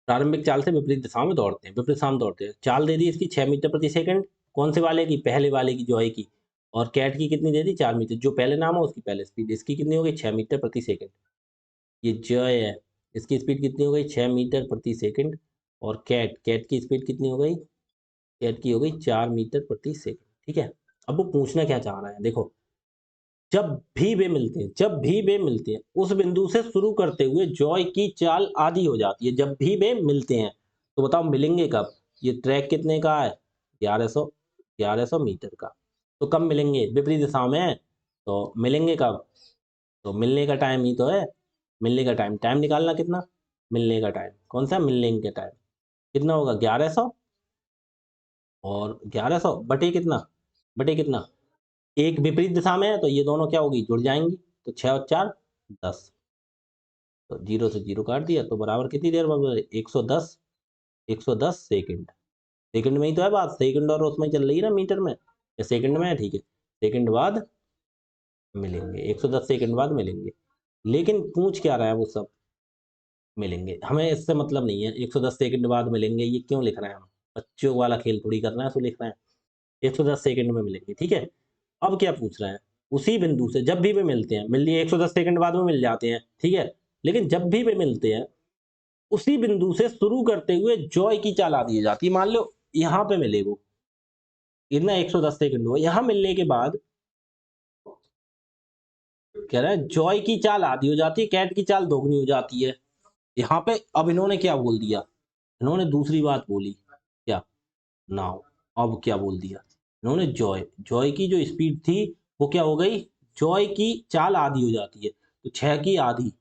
प्रारंभिक चाल से विपरीत दिशा में दौड़ते हैं, विपरीत दिशा में दौड़ते हैं। चाल दे दी इसकी 6 मीटर प्रति सेकंड, कौन से वाले की? पहले वाले की, जॉय की। और कैट की कितनी दे दी? 4 मीटर, जो पहले नाम हो उसकी पहले स्पीड। इसकी कितनी हो गई? 6 मीटर प्रति सेकंड। ये जॉय है, इसकी स्पीड कितनी हो गई? 6 मीटर प्रति सेकंड। और कैट, कैट की स्पीड कितनी हो गई? कैट की हो गई 4 मीटर प्रति सेकंड, ठीक है। अब वो पूछना क्या चाह रहा है, देखो, जब भी वे मिलते हैं, जब भी वे मिलते हैं, उस बिंदु से शुरू करते हुए जॉय की चाल आधी हो जाती है। जब भी वे मिलते हैं, तो बताओ मिलेंगे कब? ये ट्रैक कितने का है? 1100 मीटर का। तो कब मिलेंगे? विपरीत दिशा में, तो मिलेंगे कब? तो मिलने का टाइम ही तो है, मिलने का टाइम, टाइम निकालना कितना? मिलने का टाइम कौन सा? मिलने का टाइम कितना होगा? 1100, और 1100 बटे कितना? बटे कितना? एक विपरीत दिशा में है, तो ये दोनों क्या होगी? जुड़ जाएंगी, तो 6 और 4 10, तो 0 से 0 काट दिया, तो बराबर कितनी देर में? 110, 110 सेकंड। सेकंड में ही तो है बात, सेकंड और उसमें चल रही है ना मीटर में, या सेकंड में है, ठीक है। सेकंड बाद मिलेंगे, 110 सेकंड बाद मिलेंगे। लेकिन पूछ क्या रहा है वो सब? मिलेंगे, हमें इससे मतलब नहीं है 110 सेकंड बाद मिलेंगे ये क्यों लिख रहे हैं हम, बच्चों वाला खेल थोड़ी करना है, सो लिख रहे हैं 110 सेकंड में मिलेंगे, ठीक है। अब क्या पूछ रहे हैं, उसी बिंदु से जब भी वे मिलते हैं, मिल लिए 110 सेकंड बाद में मिल जाते हैं, ठीक है, लेकिन जब भी वे मिलते हैं उसी बिंदु से शुरू करते हुए जॉय की चाल आती जाती है। मान लो यहाँ पे मिले वो, इतना 110 सेकंड हुआ, यहाँ मिलने के बाद कह रहा है जॉय की चाल आधी हो जाती है, कैट की चाल दोगुनी हो जाती है। यहाँ पे अब इन्होंने क्या बोल दिया, इन्होंने दूसरी बात बोली, क्या, नाउ। अब क्या बोल दिया इन्होंने, जॉय, जॉय की जो स्पीड थी वो क्या हो गई, जॉय की चाल आधी हो जाती है, तो 6 की आधी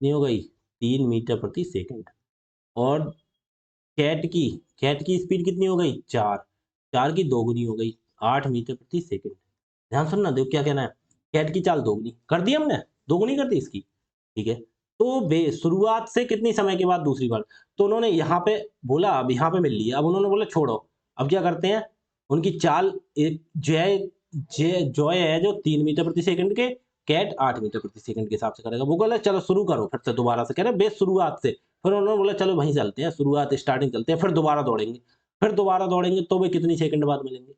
नहीं हो गई 3 मीटर प्रति सेकंड। और कैट की, कैट की स्पीड कितनी हो गई, 4, 4 की दोगुनी हो गई 8 मीटर प्रति सेकंड। ध्यान सुनना, देखो क्या कहना है, कैट की चाल दोगुनी कर दी हमने, दोगुनी कर दी इसकी, ठीक है। तो बे शुरुआत से कितनी समय के बाद दूसरी बार, तो उन्होंने यहाँ पे बोला, अब यहाँ पे मिल लिया, अब उन्होंने बोला छोड़ो, अब क्या करते हैं, उनकी चाल एक जय, जय जॉय है जो 3 मीटर प्रति सेकंड के, कैट 8 मीटर प्रति सेकंड के हिसाब से करेगा। वो बोला चलो शुरू करो फिर से दोबारा से, कह रहे बेस शुरुआत से। फिर उन्होंने बोला चलो वहीं चलते हैं, शुरुआत स्टार्टिंग चलते हैं, फिर दोबारा दौड़ेंगे, फिर दोबारा दौड़ेंगे तो वे कितनी सेकंड बाद मिलेंगे।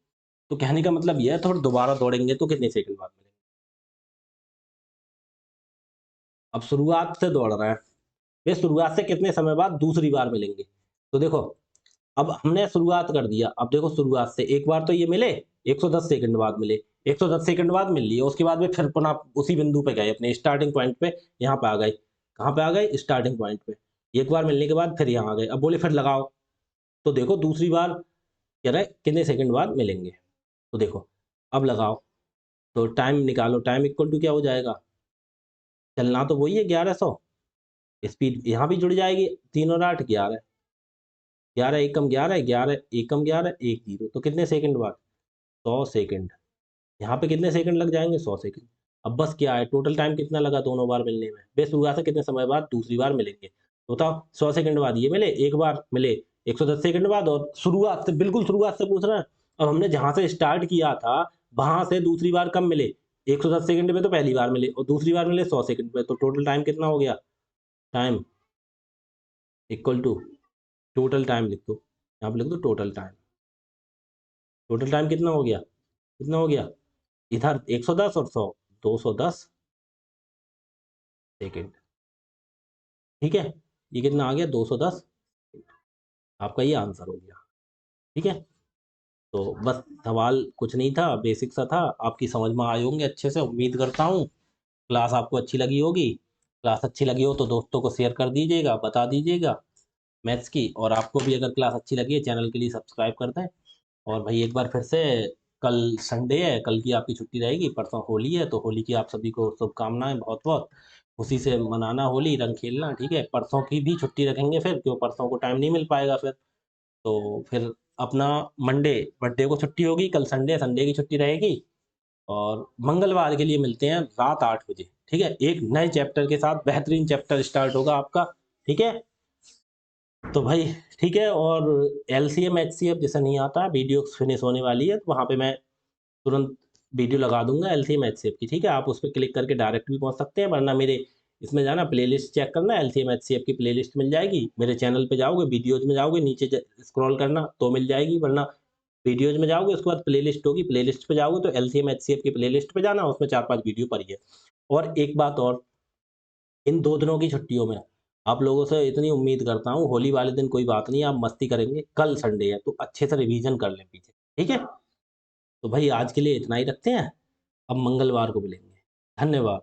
तो कहने का मतलब यह है, तो फिर दोबारा दौड़ेंगे तो कितने सेकंड बाद मिलेंगे। अब शुरुआत से दौड़ रहे हैं, वे शुरुआत से कितने समय बाद दूसरी बार मिलेंगे। तो देखो अब हमने शुरुआत कर दिया, अब देखो शुरुआत से एक बार तो ये मिले, 110 सेकंड बाद मिले, 110 सेकंड बाद मिल लिए, उसके बाद में फिर पुनः उसी बिंदु पे गए, अपने स्टार्टिंग पॉइंट पे, यहाँ पे आ गए, कहाँ पे आ गए, स्टार्टिंग पॉइंट पे। एक बार मिलने के बाद फिर यहाँ आ गए, अब बोले फिर लगाओ, तो देखो दूसरी बार कह रहे हैं कितने सेकंड बाद मिलेंगे। तो देखो अब लगाओ, तो टाइम निकालो, टाइम इक्वल टू क्या हो जाएगा, चलना तो वही है 1100, स्पीड यहाँ भी जुड़ जाएगी, 3 और 8 11, 11 एकम 11, 11 एकम 11, 1 जीरो, तो कितने सेकंड बाद, 100 सेकंड। यहाँ पे कितने सेकंड लग जाएंगे, 100 सेकंड। अब बस क्या है, टोटल टाइम कितना लगा दोनों बार मिलने में, बेस शुरुआत से कितने समय बाद दूसरी बार मिलेंगे। तो बताओ 100 सेकंड बाद ये मिले, एक बार मिले 110 सेकंड बाद, और शुरुआत से, बिल्कुल शुरुआत से पूछ रहे हैं। अब हमने जहां से स्टार्ट किया था वहां से दूसरी बार कब मिले, 110 सेकंड पे तो पहली बार मिले, और दूसरी बार मिले 100 सेकंड पे, तो टोटल टाइम कितना हो गया, time equal to, total time लिख दो, यहाँ पे लिख दो टोटल टाइम। टोटल टाइम कितना हो गया, कितना हो गया, इधर 110 और 100, 210 सेकंड, ठीक है। ये कितना आ गया, 210, आपका ये आंसर हो गया, ठीक है। तो बस सवाल कुछ नहीं था, बेसिक सा था, आपकी समझ में आए होंगे अच्छे से, उम्मीद करता हूँ। क्लास आपको अच्छी लगी होगी, क्लास अच्छी लगी हो तो दोस्तों को शेयर कर दीजिएगा, बता दीजिएगा मैथ्स की, और आपको भी अगर क्लास अच्छी लगी है चैनल के लिए सब्सक्राइब कर दें। और भाई एक बार फिर से, कल संडे है, कल की आपकी छुट्टी रहेगी, परसों होली है, तो होली की आप सभी को शुभकामनाएं बहुत बहुत, खुशी से मनाना होली, रंग खेलना, ठीक है। परसों की भी छुट्टी रखेंगे फिर, क्यों परसों को टाइम नहीं मिल पाएगा फिर, तो फिर अपना मंडे, मंडे को छुट्टी होगी, कल संडे, संडे की छुट्टी रहेगी, और मंगलवार के लिए मिलते हैं रात 8 बजे, ठीक है। एक नए चैप्टर के साथ, बेहतरीन चैप्टर स्टार्ट होगा आपका, ठीक है। तो भाई ठीक है, और एलसीएम एचसीएफ जैसा नहीं आता, वीडियो फिनिश होने वाली है, तो वहाँ पे मैं तुरंत वीडियो लगा दूंगा एलसीएम एचसीएफ की, ठीक है। आप उस पर क्लिक करके डायरेक्ट भी पहुँच सकते हैं, वरना मेरे इसमें जाना, प्लेलिस्ट चेक करना, एलसीएम एचसीएफ की प्लेलिस्ट मिल जाएगी, मेरे चैनल पे जाओगे, वीडियोज में जाओगे, नीचे स्क्रॉल करना तो मिल जाएगी, वरना वीडियोज में जाओगे उसके बाद प्लेलिस्ट होगी, प्लेलिस्ट पे जाओगे तो एलसीएम एचसीएफ की प्लेलिस्ट पे जाना, उसमें 4-5 वीडियो पड़ी है। और एक बात और, इन 2 दिनों की छुट्टियों में आप लोगों से इतनी उम्मीद करता हूँ, होली वाले दिन कोई बात नहीं, आप मस्ती करेंगे, कल संडे है तो अच्छे से रिवीजन कर लें पीछे, ठीक है। तो भाई आज के लिए इतना ही रखते हैं, अब मंगलवार को मिलेंगे, धन्यवाद।